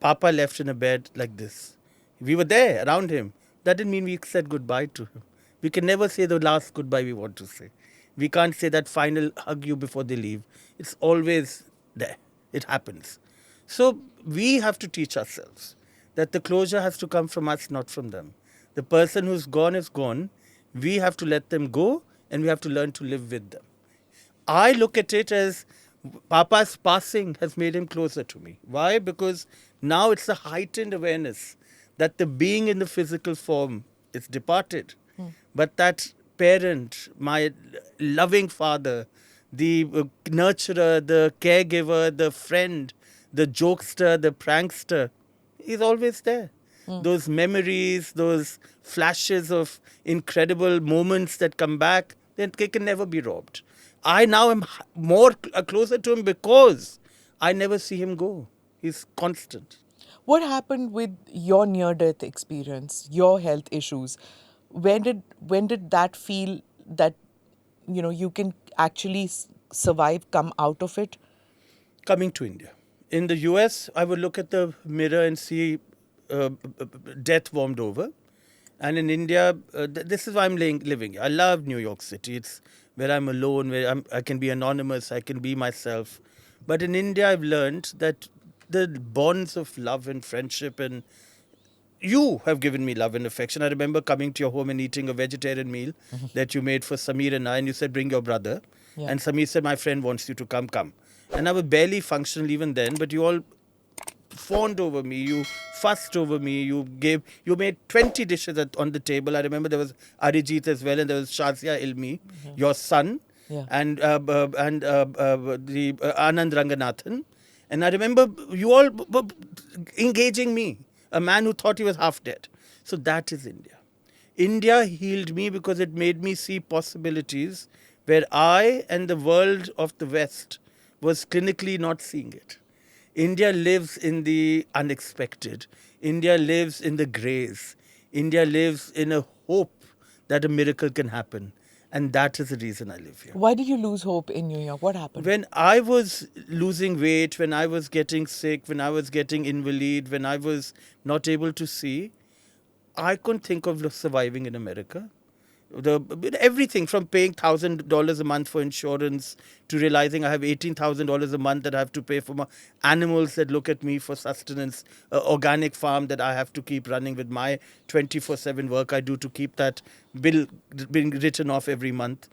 Papa left in a bed like this. We were there around him. That didn't mean we said goodbye to him. We can never say the last goodbye we want to say. We can't say that final hug you before they leave. It's always there. It happens. So we have to teach ourselves that the closure has to come from us, not from them. The person who's gone is gone. We have to let them go and we have to learn to live with them. I look at it as Papa's passing has made him closer to me. Why? Because now it's a heightened awareness that the being in the physical form is departed. But that parent, my loving father, the nurturer, the caregiver, the friend, the jokester, the prankster, is always there. Those memories, those flashes of incredible moments that come back, they can never be robbed. I now am more closer to him because I never see him go. He's constant. What happened with your near-death experience, your health issues? When did that feel that you can actually survive, come out of it? Coming to India. In the US, I would look at the mirror and see death warmed over. And in India, this is why I'm living. I love New York City. It's where I'm alone, where I can be anonymous, I can be myself. But in India, I've learned that the bonds of love and friendship, and you have given me love and affection. I remember coming to your home and eating a vegetarian meal that you made for Samir and I, and you said, bring your brother. Yeah. And Samir said, my friend wants you to come. And I was barely functional even then, but you all fawned over me, you fussed over me, you made 20 dishes on the table. I remember there was Arijit as well, and there was Shazia Ilmi, your son, and the Anand Ranganathan. And I remember you all engaging me, a man who thought he was half dead. So that is India. India healed me because it made me see possibilities where I and the world of the West was clinically not seeing it. India lives in the unexpected. India lives in the grace. India lives in a hope that a miracle can happen. And that is the reason I live here. Why did you lose hope in New York? What happened? When I was losing weight, when I was getting sick, when I was getting invalid, when I was not able to see, I couldn't think of surviving in America. Everything from paying $1,000 a month for insurance to realizing I have $18,000 a month that I have to pay for animals that look at me for sustenance, organic farm that I have to keep running with my 24/7 work I do to keep that bill being written off every month.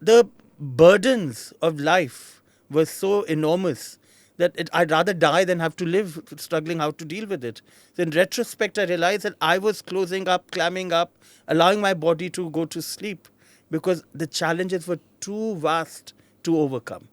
The burdens of life were so enormous that I'd rather die than have to live struggling how to deal with it. So in retrospect, I realized that I was closing up, clamming up, allowing my body to go to sleep because the challenges were too vast to overcome.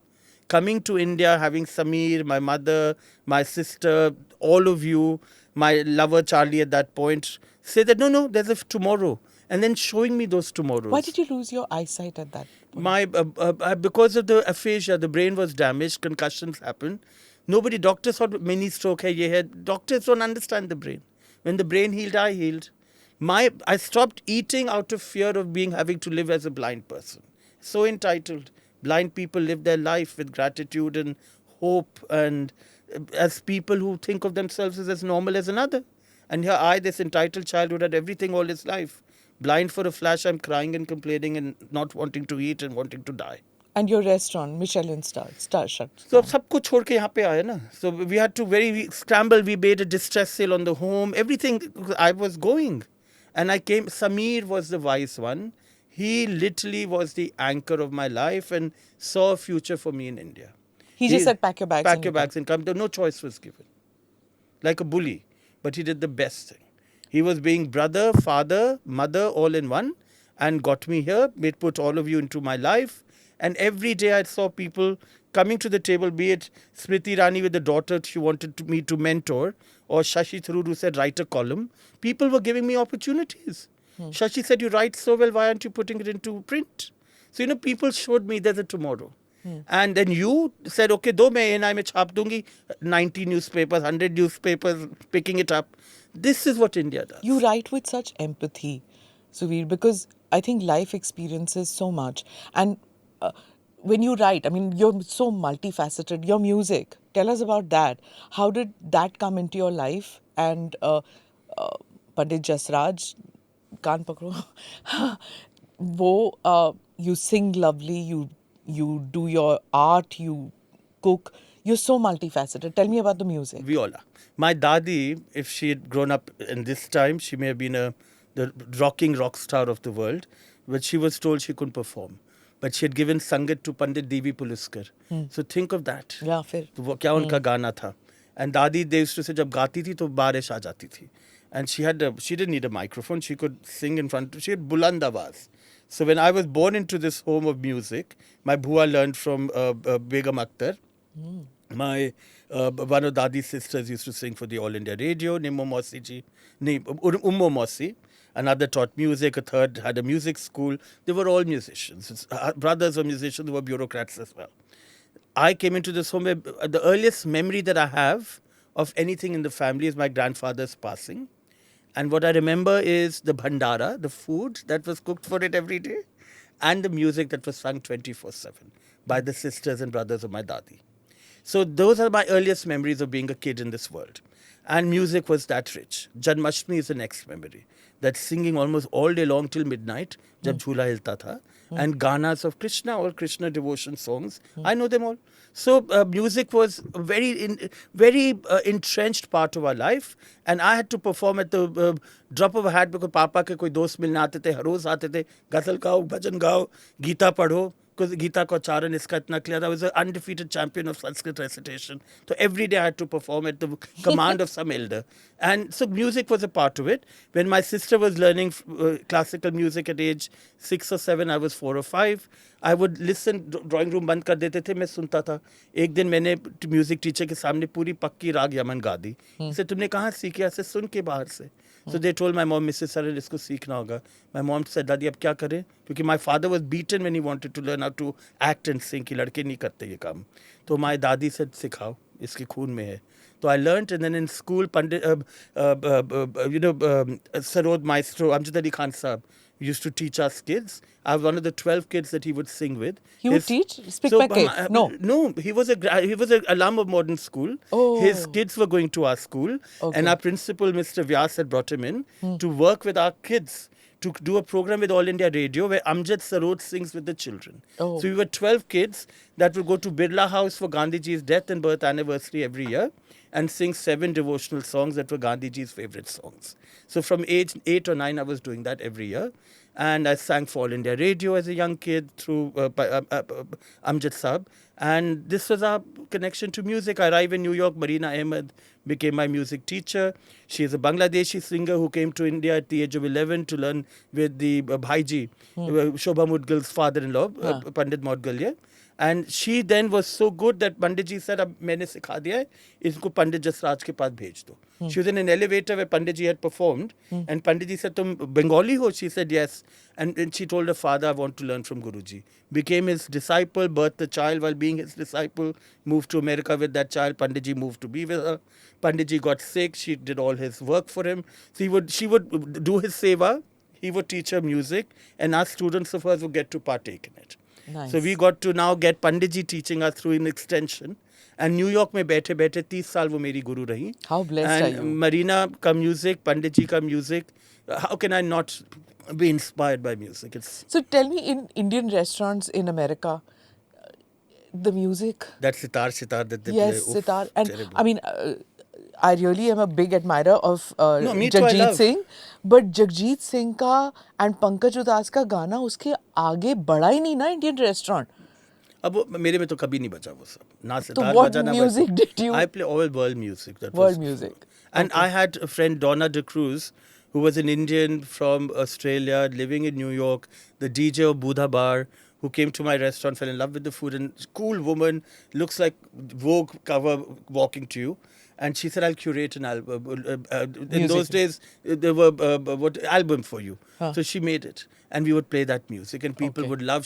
Coming to India, having Samir, my mother, my sister, all of you, my lover Charlie at that point, say that no, there's a tomorrow. And then showing me those tomorrows. Why did you lose your eyesight at that point? Because of the aphasia, the brain was damaged, concussions happened. Doctors thought mini stroke hai, ye hai. Doctors don't understand the brain. When the brain healed, I healed. I stopped eating out of fear of having to live as a blind person. So entitled. Blind people live their life with gratitude and hope, and as people who think of themselves as normal as another. And here this entitled child who had everything all his life. Blind for a flash, I'm crying and complaining and not wanting to eat and wanting to die. And your restaurant, Michelin star shut. So सब कुछ छोड़ के यहाँ पे आए ना. So we had to very scramble. We made a distress sale on the home. Everything, I was going. And I came, Samir was the wise one. He literally was the anchor of my life and saw a future for me in India. He just said, pack your bags. Pack your bags and come. No choice was given. Like a bully. But he did the best thing. He was being brother, father, mother, all in one, and got me here, put all of you into my life. And every day I saw people coming to the table, be it Smriti Rani with the daughter she wanted me to mentor, or Shashi Tharoor who said, write a column. People were giving me opportunities. Shashi said, you write so well, why aren't you putting it into print? So, people showed me there's a tomorrow. And then you said, okay, main ANI mein chhap dungi, 90 newspapers, 100 newspapers, picking it up. This is what India does. You write with such empathy, Suvir, because I think life experiences so much. And when you write, I mean, you're so multifaceted. Your music, tell us about that. How did that come into your life? And Pandit Jasraj, Kaan Pakro, you sing lovely, you do your art, you cook. You're so multifaceted. Tell me about the music. We all are. My dadi, if she had grown up in this time, she may have been the rocking rock star of the world, but she was told she couldn't perform. But she had given Sangat to Pandit Devi Puluskar. So think of that. Yeah, फिर. तो वो क्या उनका गाना था. And Dadi, they used to say, जब गाती थी तो बारिश आ जाती थी. And she didn't need a microphone. She could sing in front. She had buland awaz. So when I was born into this home of music, my bhua learned from Begum Akhtar. My one of Dadi's sisters used to sing for the All India Radio. Ummo Mosi. Another taught music. A third had a music school. They were all musicians. Brothers were musicians. They were bureaucrats as well. I came into this home where the earliest memory that I have of anything in the family is my grandfather's passing. And what I remember is the bhandara, the food that was cooked for it every day, and the music that was sung 24/7 by the sisters and brothers of my dadi. So those are my earliest memories of being a kid in this world. And music was that rich. Janmashtami is the next memory. That singing almost all day long till midnight, jab jhula hilta tha. And ganas of Krishna or Krishna devotion songs. I know them all. So music was a very entrenched part of our life. And I had to perform at the drop of a hat because Papa ke koi dost milne aate the, har roz aate the, ghazal gao, bhajan gao, Gita padho. Because Gita ka ucharan iska itna clear. I was an undefeated champion of Sanskrit recitation. So every day I had to perform at the command of some elder. And so music was a part of it. When my sister was learning classical music at age 6 or 7, I was 4 or 5. I would listen, drawing room band kar dete the, मैं सुनता था. एक दिन मैंने music teacher के सामने पूरी पक्की राग यमन गा दी. से तुमने कहाँ सीखी? ऐसे सुन के बाहर से. So they told my mom, Mrs. Saran, इसको सीखना होगा. My mom said, दादी अब क्या करें? क्योंकि my father was beaten when he wanted to learn how to act and sing. कि लड़के नहीं करते ये काम. तो my दादी said, सिखाओ, इसके खून में है. So I learnt, and then in school, Pandit, Sarod Maestro, Amjad Ali Khan Sahab used to teach us kids. I was one of the 12 kids that he would sing with. He would teach? Speak back. No, he was an alum of modern school. Oh. His kids were going to our school, and our principal, Mr. Vyas, had brought him in to work with our kids to do a program with All India Radio where Amjad Sarod sings with the children. Oh. So we were 12 kids that would go to Birla House for Gandhiji's death and birth anniversary every year and sing 7 devotional songs that were Gandhiji's favorite songs. So from age 8 or 9, I was doing that every year. And I sang for All India Radio as a young kid through Amjad Saab. And this was our connection to music. I arrived in New York. Marina Ahmed became my music teacher. She is a Bangladeshi singer who came to India at the age of 11 to learn with the Bhaiji, Shobha Mudgal's father-in-law, Pandit Mudgal. Yeah? And she then was so good that Pandit ji said, अब मैंने सिखा दिया है, इसको Pandit Jasraj के पास भेज दो. She was in an elevator where Pandit ji had performed, and Pandit ji said, तुम Bengali ho? She said, yes. And she told her father, I want to learn from Guruji. Became his disciple, birthed the child while being his disciple, moved to America with that child. Pandit ji moved to be with her. Pandit ji got sick. She did all his work for him. So she would do his seva. He would teach her music, and us students of hers would get to partake in it. Nice. So we got to now get Pandit ji teaching us through an extension. And New York में बैठे बैठे 30 साल वो मेरी गुरु रही. How blessed are you? And Marina ka music, Pandit ji ka music. How can I not be inspired by music? So tell me, in Indian restaurants in America, the music. That sitar that they Yes, play. sitar. And terrible. I mean, I really am a big admirer of me too, I Jagjit love. Singh. But Jagjit Singh का and Pankaj Udas का गाना उसके आगे बढ़ा ही नहीं ना Indian restaurant. अब वो मेरे में तो कभी नहीं बचा वो सब. ना So सितार what बजा ना music वैसे. did you? I play all world music. That World was music. And I had a friend, Donna De Cruz, who was an Indian from Australia living in New York, the DJ of Buddha Bar, who came to my restaurant, fell in love with the food, and cool woman, looks like Vogue cover walking to you. And she said, I'll curate an album. In those days, there were what album for you. So she made it. And we would play that music, and people would love.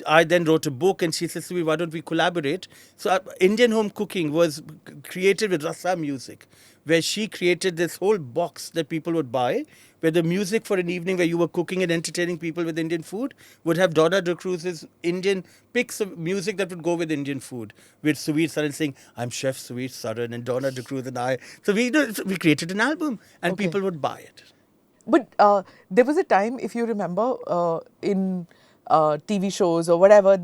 I then wrote a book, and she says, why don't we collaborate? So Indian home cooking was created with Rasa music, where she created this whole box that people would buy, where the music for an evening where you were cooking and entertaining people with Indian food would have Donna De Cruz's Indian picks of music that would go with Indian food, with Suvir Saran saying, I'm Chef Suvir Saran, and Donna De Cruz and I. So we created an album, and people would buy it. But there was a time, if you remember, in TV shows or whatever,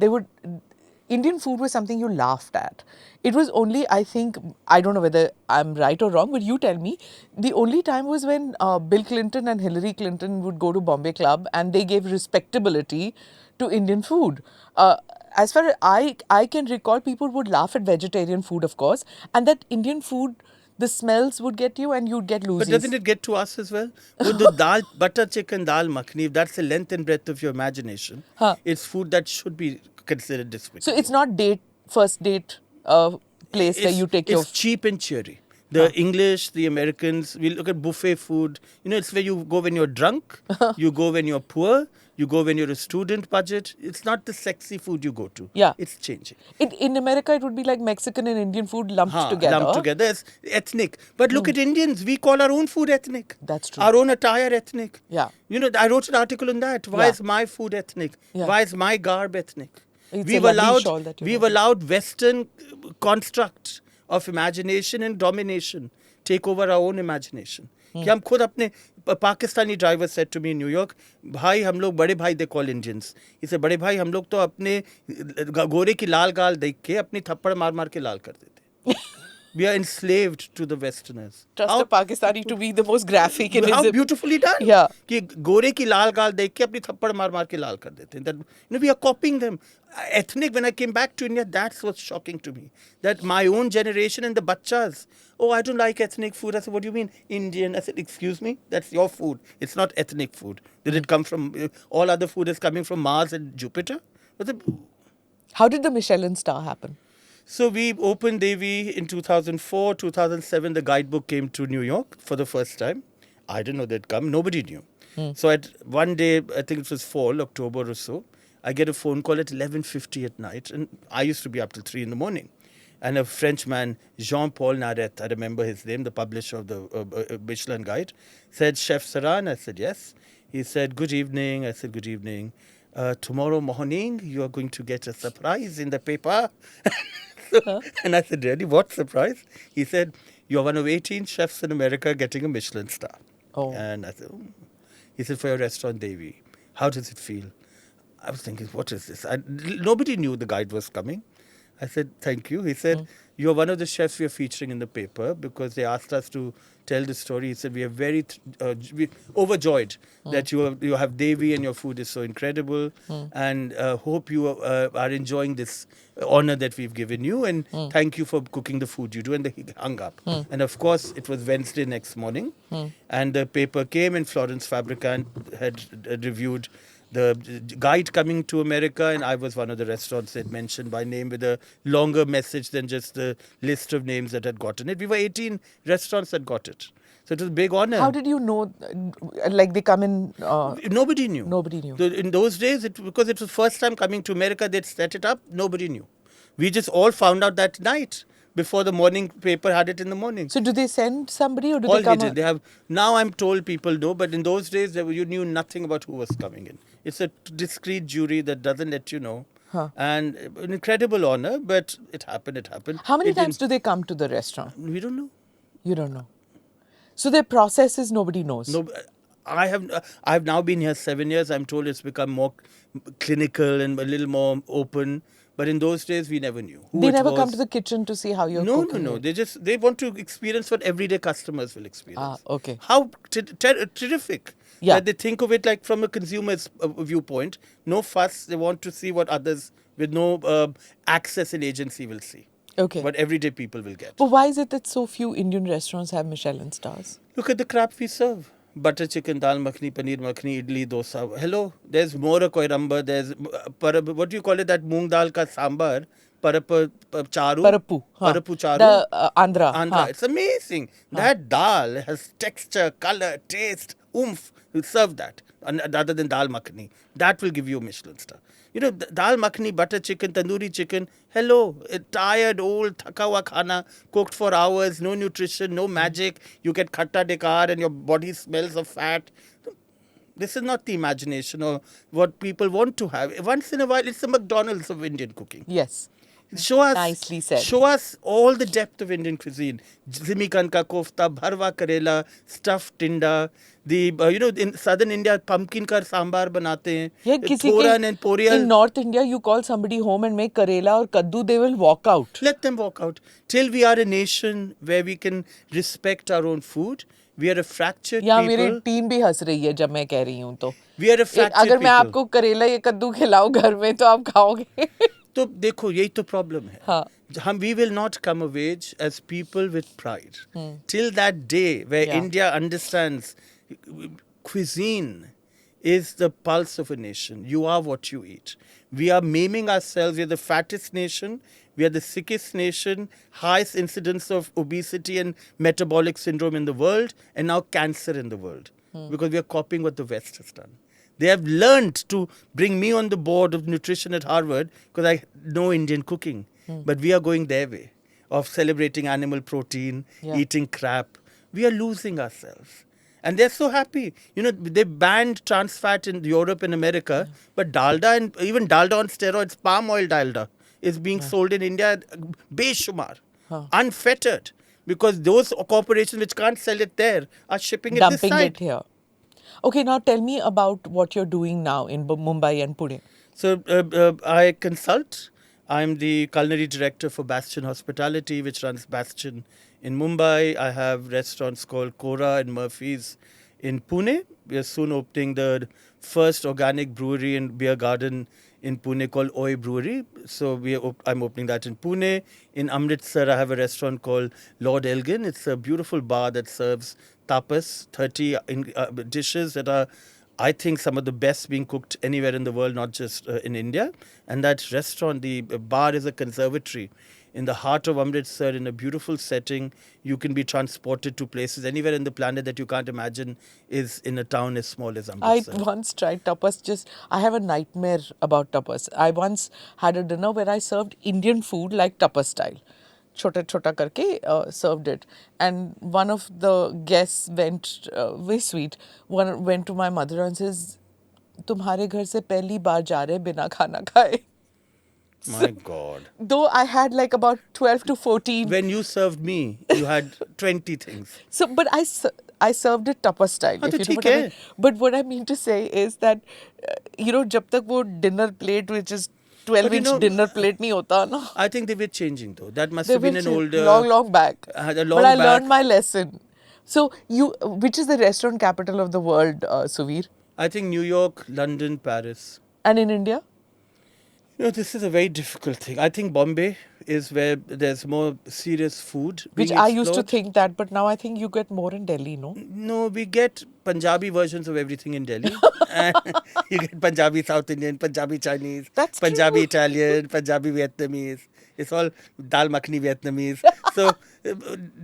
Indian food was something you laughed at. It was only, I think, I don't know whether I'm right or wrong, but you tell me, the only time was when Bill Clinton and Hillary Clinton would go to Bombay Club and they gave respectability to Indian food. As far as I can recall, people would laugh at vegetarian food, of course, and that Indian food, the smells would get you and you'd get loosies. But doesn't it get to us as well? With the dal, butter chicken, dal makhani, if that's the length and breadth of your imagination, it's food that should be considered despicable. So it's not first date place where you take your... It's cheap and cheery. The English, the Americans, we look at buffet food. You know, it's where you go when you're drunk, you go when you're poor, you go when you're a student budget. It's not the sexy food you go to. Yeah. It's changing. In America, it would be like Mexican and Indian food lumped together. Lumped together. It's ethnic. But look at Indians. We call our own food ethnic. That's true. Our own attire ethnic. Yeah. You know, I wrote an article on that. Why is my food ethnic? Yeah. Why is my garb ethnic? It's We've a lovely shawl that you we've have. allowed Western construct of imagination and domination take over our own imagination. कि हम खुद अपने Pakistani driver said to me in New York, भाई हम लोग बड़े भाई they call Indians. इसे बड़े भाई हम लोग तो अपने गोरे की लाल गाल देख के अपनी थप्पड़ मार मार के लाल कर देते. We are enslaved to the Westerners. Trust a Pakistani to be the most graphic in How his... beautifully done. Yeah. कि गोरे की लाल गाल देख के अपनी थप्पड़ मार मार के लाल कर देते हैं. That, you know, we are copying them. Ethnic, when I came back to India, that's what's shocking to me. That my own generation and the bachas, oh, I don't like ethnic food. I said, what do you mean, Indian? I said, excuse me, that's your food. It's not ethnic food. Did it come from, all other food is coming from Mars and Jupiter? How did the Michelin star happen? So we opened Devi in 2004, 2007, the guidebook came to New York for the first time. I didn't know they'd come. Nobody knew. So one day, I think it was fall, October or so, I get a phone call at 11:50 at night. And I used to be up till 3 in the morning. And a Frenchman, Jean-Paul Naret, I remember his name, the publisher of the Michelin Guide, said, Chef Saran? I said, yes. He said, good evening. I said, good evening. Tomorrow morning, you are going to get a surprise in the paper. And I said, really? What surprise? He said, you're one of 18 chefs in America getting a Michelin star. Oh. And I said, oh. He said, for your restaurant, Devi, how does it feel? I was thinking, what is this? Nobody knew the guide was coming. I said, thank you. He said, you're one of the chefs we are featuring in the paper, because they asked us to tell the story. He said, we are very overjoyed that you have Devi and your food is so incredible, and hope you are enjoying this honor that we've given you, and thank you for cooking the food you do. And he hung up. And of course, it was Wednesday next morning, and the paper came, and Florence Fabricant had reviewed the guide coming to America, and I was one of the restaurants that mentioned by name with a longer message than just the list of names that had gotten it. We were 18 restaurants that got it. So it was a big honor. How did you know, like they come in? Nobody knew. Nobody knew. In those days, because it was first time coming to America, they'd set it up, nobody knew. We just all found out that night, before the morning paper had it in the morning. So do they send somebody, or do All they come? hidden. They have, now I'm told people know, but in those days you knew nothing about who was coming in. It's a discreet jury that doesn't let you know. And an incredible honor, but it happened. How many times do they come to the restaurant? We don't know. You don't know. So their processes, nobody knows. No, I've now been here 7 years. I'm told it's become more clinical and a little more open. But in those days, we never knew who They it never was. come to the kitchen to see how you're cooking. No. They want to experience what everyday customers will experience. Okay. How terrific. Yeah. That they think of it like from a consumer's viewpoint. No fuss. They want to see what others with no access and agency will see. Okay. What everyday people will get. But why is it that so few Indian restaurants have Michelin stars? Look at the crap we serve. Butter chicken, dal makhni, paneer makhni, idli, dosa. Hello, there's more koiramba, there's, what do you call it, that moong dal ka sambar? Charu? Parapu. Parapu charu. The Andhra. Andhra. It's amazing. That dal has texture, color, taste, oomph. You serve that, other than dal makhni. That will give you a Michelin star. You know, dal makhni, butter chicken, tandoori chicken. Hello, a tired, old, thaka hua khana, cooked for hours, no nutrition, no magic. You get khatta dekar and your body smells of fat. This is not the imagination or what people want to have. Once in a while, it's the McDonald's of Indian cooking. Yes. Show us, Nicely said. Show us all the depth of Indian cuisine. Zimikan ka kofta, bharwa karela, stuffed tinda. The in southern India, pumpkin ka sambar banate hain. Yeah, Thoran and poriyal. In North India, you call somebody home and make karela or kaddu, they will walk out. Let them walk out. Till we are a nation where we can respect our own food. We are a fractured यहाँ people. मेरी team भी हंस रही है जब मैं कह रही हूँ तो. We are a fractured अगर मैं people. आपको करेला या कद्दू खिलाऊं घर में तो आप खाओगे. तो देखो यही तो प्रॉब्लम है. हाँ. We will not come of age as people with pride. Till that day where India understands cuisine is the pulse of a nation. You are what you eat. We are maiming ourselves. We are the fattest nation. We are the sickest nation, highest incidence of obesity and metabolic syndrome in the world, and now cancer in the world. Because we are copying what the West has done. They have learned to bring me on the board of nutrition at Harvard because I know Indian cooking. But we are going their way of celebrating animal protein, eating crap. We are losing ourselves. And they're so happy. You know, they banned trans fat in Europe and America, but dalda and even dalda on steroids, palm oil dalda, is being sold in India beshumar, unfettered. Because those corporations which can't sell it there are shipping it this side. Dumping it here. Okay, now tell me about what you're doing now in Mumbai and Pune. So I consult. I'm the culinary director for Bastian Hospitality, which runs Bastian in Mumbai. I have restaurants called Kora and Murphy's in Pune. We are soon opening the first organic brewery and beer garden in Pune called Oi Brewery. So I'm opening that in Pune. In Amritsar, I have a restaurant called Lord Elgin. It's a beautiful bar that serves tapas, 30 dishes that are, I think, some of the best being cooked anywhere in the world, not just in India. And that restaurant, the bar is a conservatory in the heart of Amritsar, in a beautiful setting. You can be transported to places anywhere in the planet that you can't imagine is in a town as small as Amritsar. I once tried tapas. I have a nightmare about tapas. I once had a dinner where I served Indian food like tapas style. Chota chota karke served it. And one of the guests went, very sweet, went to my mother and says, तुम्हारे घर से पहली बार जा रहे बिना खाना खाए. My God. Though I had like about 12 to 14. When you served me, you had 20 things. So, but I served it tapas style. If you know what I mean. But what I mean to say is that, jab tak wo dinner plate which is 12-inch dinner plate नहीं होता ना. I think they were changing though. That must They have been will an change older, long back. a But I long learned back. my lesson. So which is the restaurant capital of the world, Suvir? I think New York, London, Paris. And in India? This is a very difficult thing. I think Bombay is where there's more serious food Which being I used to explored. think that, but now I think you get more in Delhi, no? No, we get Punjabi versions of everything in Delhi. And you get Punjabi South Indian, Punjabi Chinese, That's Punjabi true. Italian, Punjabi Vietnamese. It's all dal makhni Vietnamese. So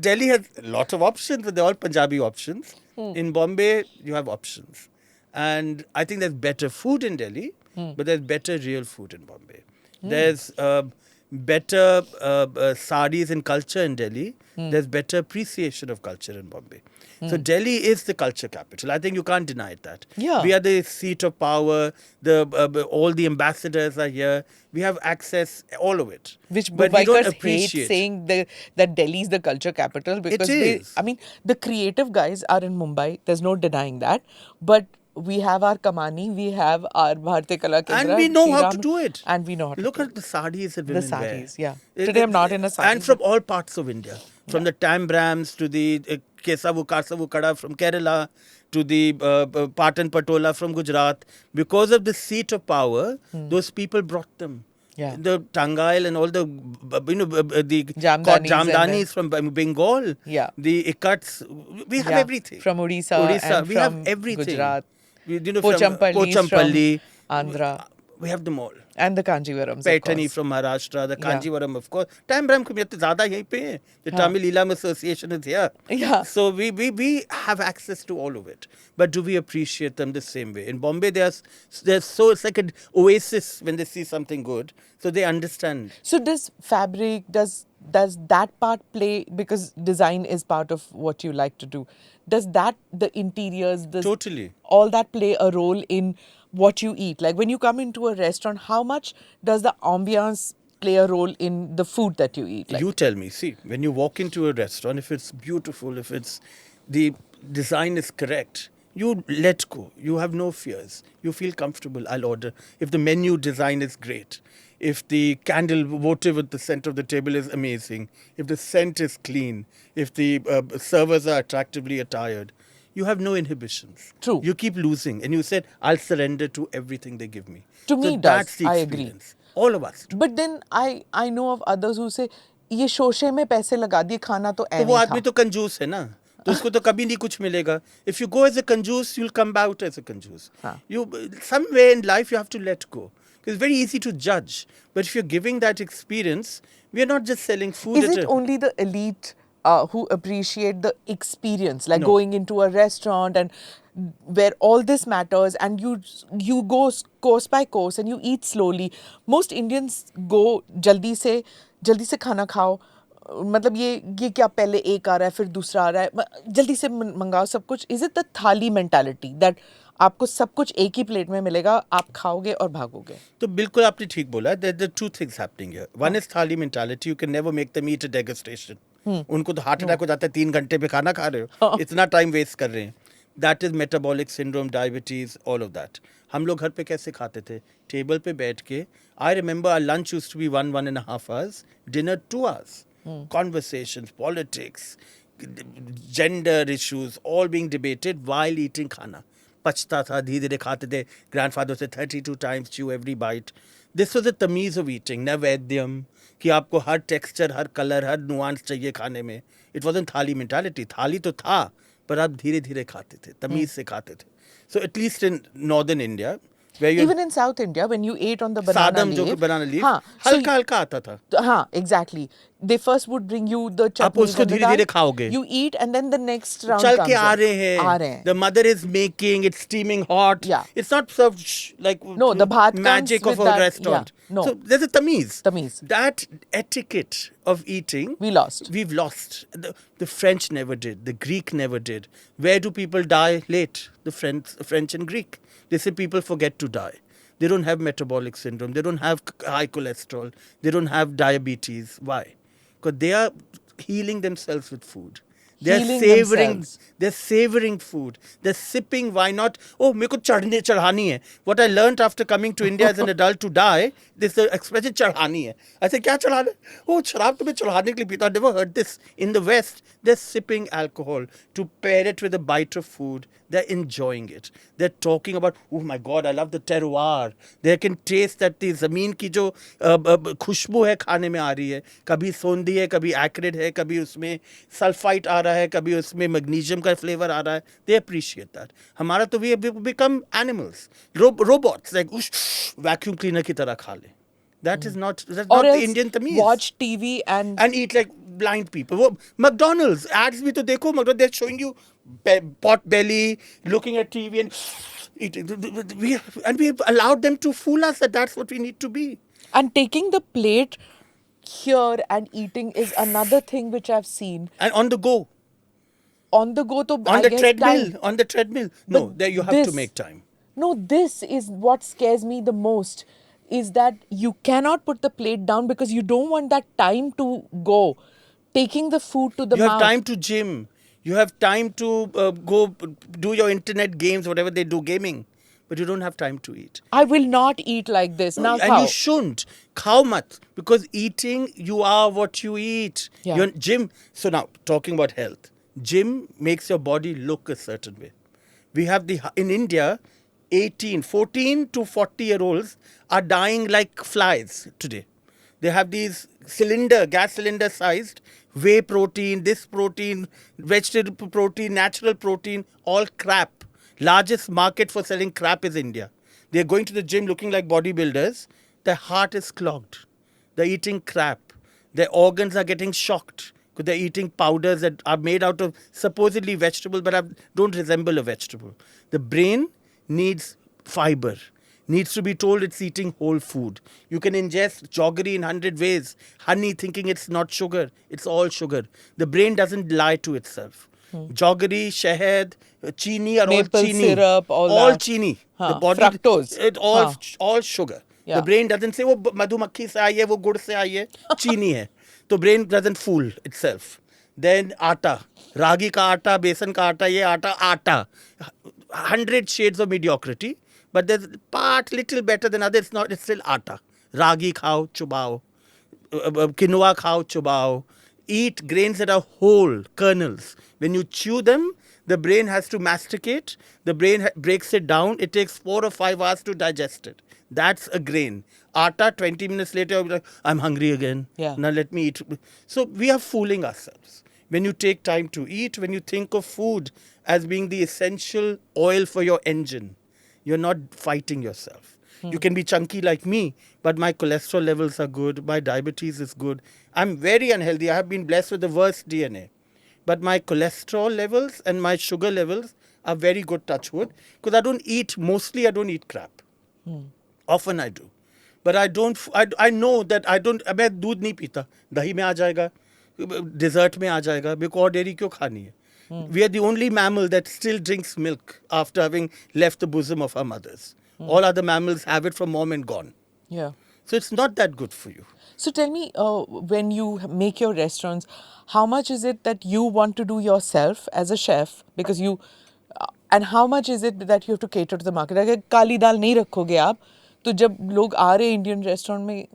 Delhi has a lot of options, but they're all Punjabi options. In Bombay, you have options. And I think there's better food in Delhi, but there's better real food in Bombay. There's better saris and culture in Delhi. There's better appreciation of culture in Bombay. So Delhi is the culture capital. I think you can't deny that. Yeah. We are the seat of power. All the ambassadors are here. We have access, all of it. Which but we don't Mumbaiers hate appreciate. saying that Delhi is the culture capital because is. I mean, the creative guys are in Mumbai. There's no denying that. But we have our Kamani, we have our Bharatiya Kala Kendra, And we know how to Shriram, do it. and we know how to Look do at it. the saris that The women saris, wear. yeah. Today I'm not in a sari. And from all parts of India. From the Tambrams to the Kesavu Kasavu Kada from Kerala to the Patan Patola from Gujarat. Because of the seat of power, those people brought them. Yeah. The Tangail and all the the Jamdanis Jamdanis from Bengal. Yeah. The Ikats. We have Yeah. everything. From Odisha and we from have everything. Gujarat. From Pochampalli from Andhra. We have them all. And the Kanjivarams, Paitani from Maharashtra, the Kanjivaram, of course. Tambram ko zyada yahi pe hai. The Tamil Elam Association is here. Yeah. So we have access to all of it. But do we appreciate them the same way? In Bombay, they're so, it's like an oasis when they see something good. So they understand. So does fabric, does that part play, because design is part of what you like to do, does that, the interiors, Totally. all that play a role in what you eat? Like when you come into a restaurant, how much does the ambiance play a role in the food that you eat? Like, You tell me. See, when you walk into a restaurant, if it's beautiful, if it's the design is correct, you let go. You have no fears. You feel comfortable. I'll order. If the menu design is great, if the candle votive at the center of the table is amazing, if the scent is clean, if the servers are attractively attired, you have no inhibitions. True. You keep losing. And you said, I'll surrender to everything they give me. To me, so it that's does. the I agree. experience. All of us do. but then I know of others who say, ये शोशे में पैसे लगा दिए, खाना तो तो वो ऐਵੇਂ आदमी था. तो कंजूस है ना, तो उसको तो कभी नहीं कुछ मिलेगा. If you go as a कंजूस, you'll come out as a कंजूस. You somewhere in life you have to let go. It's very easy to judge, but if you're giving that experience, we are not just selling food. Is it only the elite who appreciate the experience, like No. going into a restaurant and where all this matters, and you go course by course and you eat slowly? Most Indians go जल्दी से खाना खाओ, मतलब ये क्या पहले एक आ रहा है फिर दूसरा आ रहा है, जल्दी से मंगाओ सब कुछ. Is it the थाली mentality that आपको सब कुछ एक ही प्लेट में मिलेगा, आप खाओगे और भागोगे? तो बिल्कुल आपने ठीक बोला. There are two things happening here. One is thali mentality. You can never make them eat a degustation. उनको तो हार्ट अटैक हो जाता है 3 घंटे पे खाना खा रहे हो, इतना टाइम वेस्ट कर रहे हैं. That is metabolic syndrome, diabetes, all of that. हम लोग घर पे कैसे खाते थे? टेबल पे बैठ के. I remember our lunch used to be 1.5 hours, dinner 2 hours. Conversations, politics, gender issues, all being debated while eating khana. पचता था, धीरे धीरे खाते थे. Grandfather said 32 times chew every bite. This was a तमीज़ of eating, नैवेद्यम, कि आपको हर texture, हर color, हर nuance चाहिए खाने में. It wasn't थाली mentality. थाली तो था, पर आप धीरे धीरे खाते थे, तमीज़ से खाते थे. So at least in northern India, where you Even in South India, when you ate on the banana सादम leaf, जो banana leaf, हाँ, so हल्का हल्का आता था. हाँ, exactly. They first would bring you the आप chutneys उसको and the धीरे धीरे dal. खाओगे. You eat and then the next round चल comes के आ in. रहे आ हैं. रहे हैं. The mother is making, it's steaming hot. Yeah. It's not served like No, the bhat magic comes of with a that, restaurant. yeah, no. So there's a tamiz. Tamiz. That etiquette of eating, We lost. We've lost. The French never did. The Greek never did. Where do people die late? The French and Greek. They say people forget to die. They don't have metabolic syndrome. They don't have high cholesterol. They don't have diabetes. Why? Because they are healing themselves with food. They're Healing savoring. themselves. They're savoring food. They're sipping. Why not? Oh, मेरे को चढ़ानी है. What I learned after coming to India as an adult to die, this the expression चढ़ानी है. I said क्या चढ़ाना? Oh, शराब तो मैं चढ़ाने के लिए पीता. I never heard this. In the West, they're sipping alcohol to pair it with a bite of food. They're enjoying it. They're talking about, oh my God, I love the terroir. They can taste that the ज़मीन की जो खुशबू है खाने में आ रही है. कभी सोंधी है, कभी acrid है, कभी उसमें सल्फाइट आ रहा है, कभी उसमें मैग्नीशियम का फ्लेवर आ रहा है. They appreciate that. हमारा तो we have become animals, robots, like vacuum cleaner की तरह खा ले. That's not Or the else Indian tamiz. watch TV and eat like blind people. McDonald's ads bhi to dekho, McDonald's, they're showing you pot belly, looking at TV and eating. We've allowed them to fool us that that's what we need to be. taking the plate here and eating is another thing which I've seen. And on the go, On the go, to on I the guess treadmill, time. on the treadmill. No, But there you have to this- make time. No, this is what scares me the most. Is that you cannot put the plate down because you don't want that time to go. Taking the food to the You mouth. have time to gym. You have time to go do your internet games, whatever they do, gaming. But you don't have time to eat. I will not eat like this. Now, And how? you shouldn't. How much? Because eating, you are what you eat. Yeah. Your gym. So now, talking about health. Gym makes your body look a certain way. We have in India, 14 to 40-year-olds are dying like flies today. They have these gas cylinder sized whey protein, this protein, vegetable protein, natural protein, all crap. Largest market for selling crap is India. They're going to the gym looking like bodybuilders. Their heart is clogged. They're eating crap. Their organs are getting shocked because they're eating powders that are made out of supposedly vegetable but don't resemble a vegetable. The brain needs fiber, needs to be told it's eating whole food. You can ingest jaggery in 100 ways. Honey thinking it's not sugar. It's all sugar. The brain doesn't lie to itself. Jaggery, shahad, chini are Maple all chini. syrup, all that. Chini. हाँ, The body, fructose. it all sugar. Yeah. The brain doesn't say, वो मधुमक्खी से आई है, वो गुड़ से आई है, चीनी है. तो brain doesn't fool itself. Then आटा, रागी का आटा, बेसन का आटा, ये आटा. 100 shades of mediocrity, but there's part little better than others. It's still आटा. रागी खाओ, चुबाओ. Quinoa khao, chubao. Eat grains that are whole, kernels. When you chew them, the brain has to masticate. The brain breaks it down. It takes 4 or 5 hours to digest it. That's a grain. Atta, 20 minutes later, you'll be like, I'm hungry again. Yeah. Now let me eat. So we are fooling ourselves. When you take time to eat, when you think of food as being the essential oil for your engine, you're not fighting yourself. You can be chunky like me, but my cholesterol levels are good. My diabetes is good. I'm very unhealthy. I have been blessed with the worst DNA. But my cholesterol levels and my sugar levels are very good, touch wood. Because I don't eat crap. Often I do. But I know that I don't, मैं दूध नहीं पीता. दही में आ जाएगा, dessert में आ जाएगा. मेरे को और डेयरी क्यों खानी है? We are the only mammal that still drinks milk after having left the bosom of our mothers. All other mammals have it from mom and gone. Yeah. So it's not that good for you. So tell me, when you make your restaurants, how much is it that you want to do yourself as a chef? Because and how much is it that you have to cater to the market? अगर काली दाल नहीं रखोगे आप, तो जब लोग आ रहे Indian restaurant में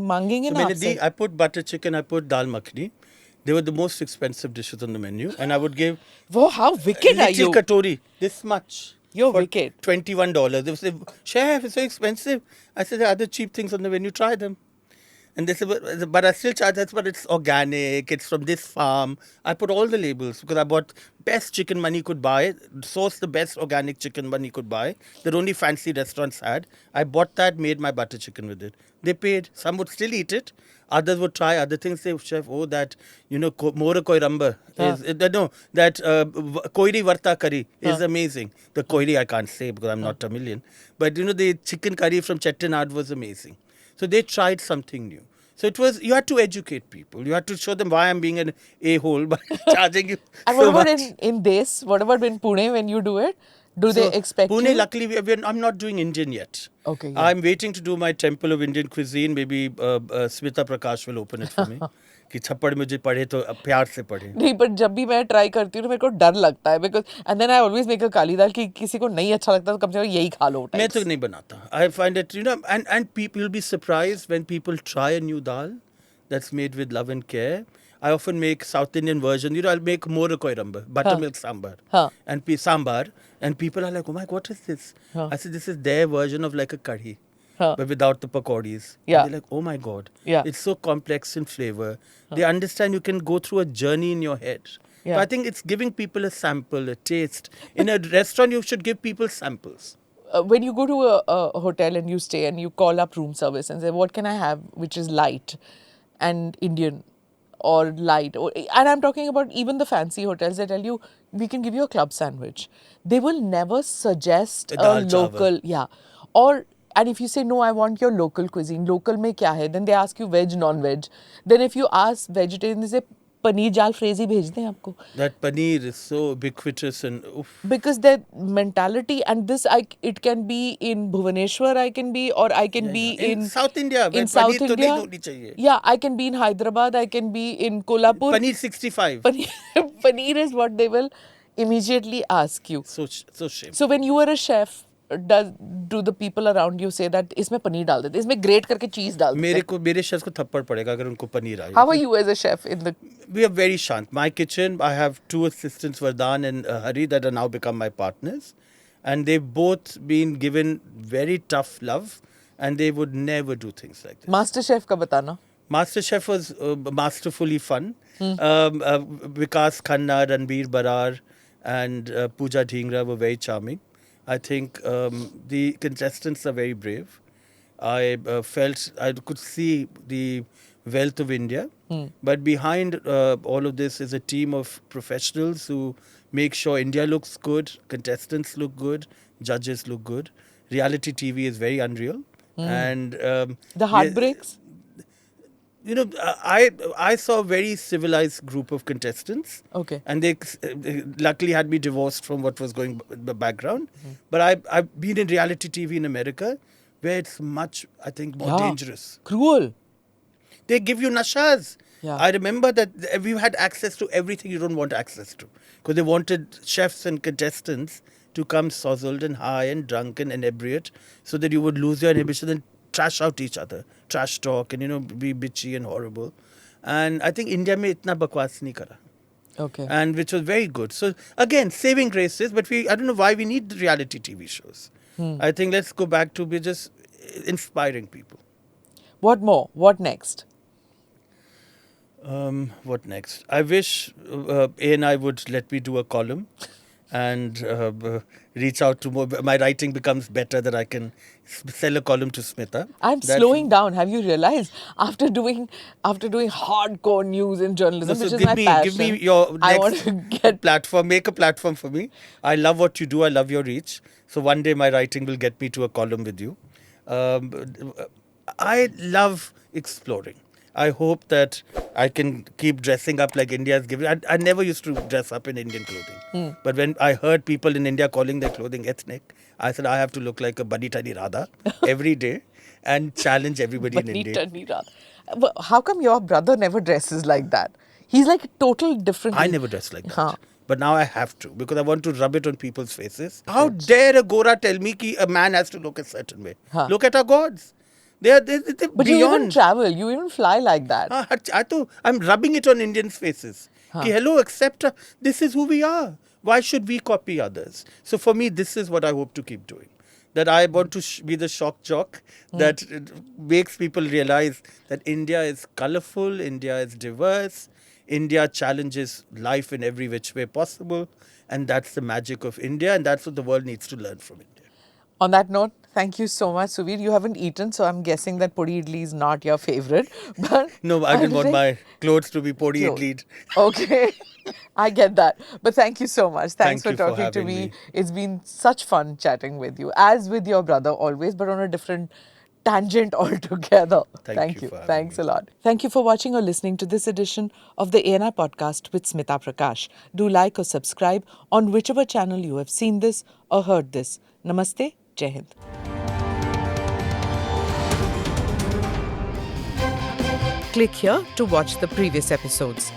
मांगेंगे ना आपसे? I put butter chicken, I put dal makhani. They were the most expensive dishes on the menu, and I would give Whoa, how wicked are you? little katori, this much. You're for wicked. $21. They said, chef, it's so expensive. I said, there are other cheap things on the menu, try them. And they said, but I still charge that, but it's organic, it's from this farm. I put all the labels because I bought best chicken money could buy, sourced the best organic chicken money could buy that only fancy restaurants had. I bought that, made my butter chicken with it. They paid. Some would still eat it. Others would try other things. Say, chef, that, mora koi ramba is, that koiri varta curry is amazing. The koiri I can't say because I'm not Tamilian. But, the chicken curry from Chettinad was amazing. So they tried something new. So you had to educate people. You had to show them why I'm being an a-hole by charging you And so what about much. in this? What about in Pune when you do it? Do they expect Pune, you? luckily, I'm not doing Indian yet. Okay. Yeah. I'm waiting to do my temple of Indian cuisine. Maybe Smita Prakash will open it for me. कि छप्पड़ मुझे पढ़े तो प्यार से पढ़े. नहीं, पर जब भी मैं ट्राई करती हूँ मेरे को डर लगता है, because and then I always make a kaali dal कि किसी को नहीं अच्छा लगता तो कम से कम यही खा लो मैं तो टाइप्स. नहीं बनाता. I find it, and people will be surprised when people try a new dal that's made with love and care. I often make South Indian version. I'll make more koiramba, buttermilk sambar, Huh. and sambar, and people are like, "Oh my, what is this?" Huh. I said, "This is their version of like a curry, Huh. but without the pakodis." Yeah. And they're like, "Oh my God, Yeah. it's so complex in flavor." They understand you can go through a journey in your head. Yeah. So I think it's giving people a sample, a taste. In a restaurant, you should give people samples. When you go to a hotel and you stay and you call up room service and say, what can I have which is light and Indian or light? And I'm talking about even the fancy hotels. They tell you, we can give you a club sandwich. They will never suggest A a dal chawal. local, yeah. Or, and if you say, no, I want your local cuisine, local mein kya hai? Then they ask you veg, non-veg. Then if you ask vegetarian, they say, paneer jal frazee bhej dein aapko. That paneer is so ubiquitous and oof. Because their mentality, and this it can be in Bhubaneswar, I can be, or I can be in South India. in where South paneer तो India. नहीं होनी चाहिए. Yeah, I can be in Hyderabad, I can be in Kolhapur. Paneer 65. Paneer is what they will immediately ask you. So shame. So when you are a chef, do the people around you say that इसमें पनीर डाल देते, इसमें great करके चीज डाल देते? मेरे chef को थप्पड़ पड़ेगा अगर उनको पनीर आए. How are you as a chef in the? We are very shant. My kitchen, I have 2 assistants, Vardhan and Hari, that are now become my partners. And they've both been given very tough love, and they would never do things like this. Master chef का बताना. MasterChef was masterfully fun. Vikas Khanna, Ranbir Barar, and Pooja Dhingra were very charming. I think the contestants are very brave. I felt I could see the wealth of India. But behind all of this is a team of professionals who make sure India looks good, contestants look good, judges look good. Reality TV is very unreal. And The heartbreaks? I saw a very civilized group of contestants. Okay. And they luckily had me divorced from what was going in the background. But I've been in reality TV in America, where it's much, I think, more dangerous. Cruel. They give you nashas. Yeah. I remember that we had access to everything you don't want access to. Because they wanted chefs and contestants to come sozzled and high and drunk and inebriate, so that you would lose your inhibition and trash out each other. Trash talk and, be bitchy and horrible. And I think India mein itna bakwas nahi kara. Okay. And which was very good. So again, saving graces, but I don't know why we need the reality TV shows. I think let's go back to be just inspiring people. What more? What next? What next? I wish A&I would let me do a column and reach out to more. My writing becomes better that I can sell a column to Smita. I'm slowing down. Have you realized? After doing hardcore news in journalism, So which is my passion, give me your I next want to get platform. Make a platform for me. I love what you do. I love your reach. So one day my writing will get me to a column with you. I love exploring. I hope that I can keep dressing up like India's given. I never used to dress up in Indian clothing. But when I heard people in India calling their clothing ethnic, I said I have to look like a Bunny Tani Radha every day and challenge everybody in India. How come your brother never dresses like that? He's like a total different. I never dress like that. But now I have to because I want to rub it on people's faces. How dare a Gora tell me that a man has to look a certain way? Look at our gods. They're But beyond. you even travel, you even fly like that. I'm rubbing it on Indians' faces. Hello, accept. This is who we are. Why should we copy others? So for me, this is what I hope to keep doing. That I want to be the shock jock that makes people realize that India is colorful, India is diverse, India challenges life in every which way possible. And that's the magic of India, and that's what the world needs to learn from India. On that note, thank you so much, Suvir. You haven't eaten, so I'm guessing that podi idli is not your favorite. But no, I didn't want my clothes to be podi idli. Okay, I get that. But thank you so much. Thanks Thank for you for talking to having me. me. It's been such fun chatting with you, as with your brother always, but on a different tangent altogether. Thank you for having Thanks me. a lot. Thank you for watching or listening to this edition of the ANI podcast with Smita Prakash. Do like or subscribe on whichever channel you have seen this or heard this. Namaste. Jai Hind. click here to watch the previous episodes.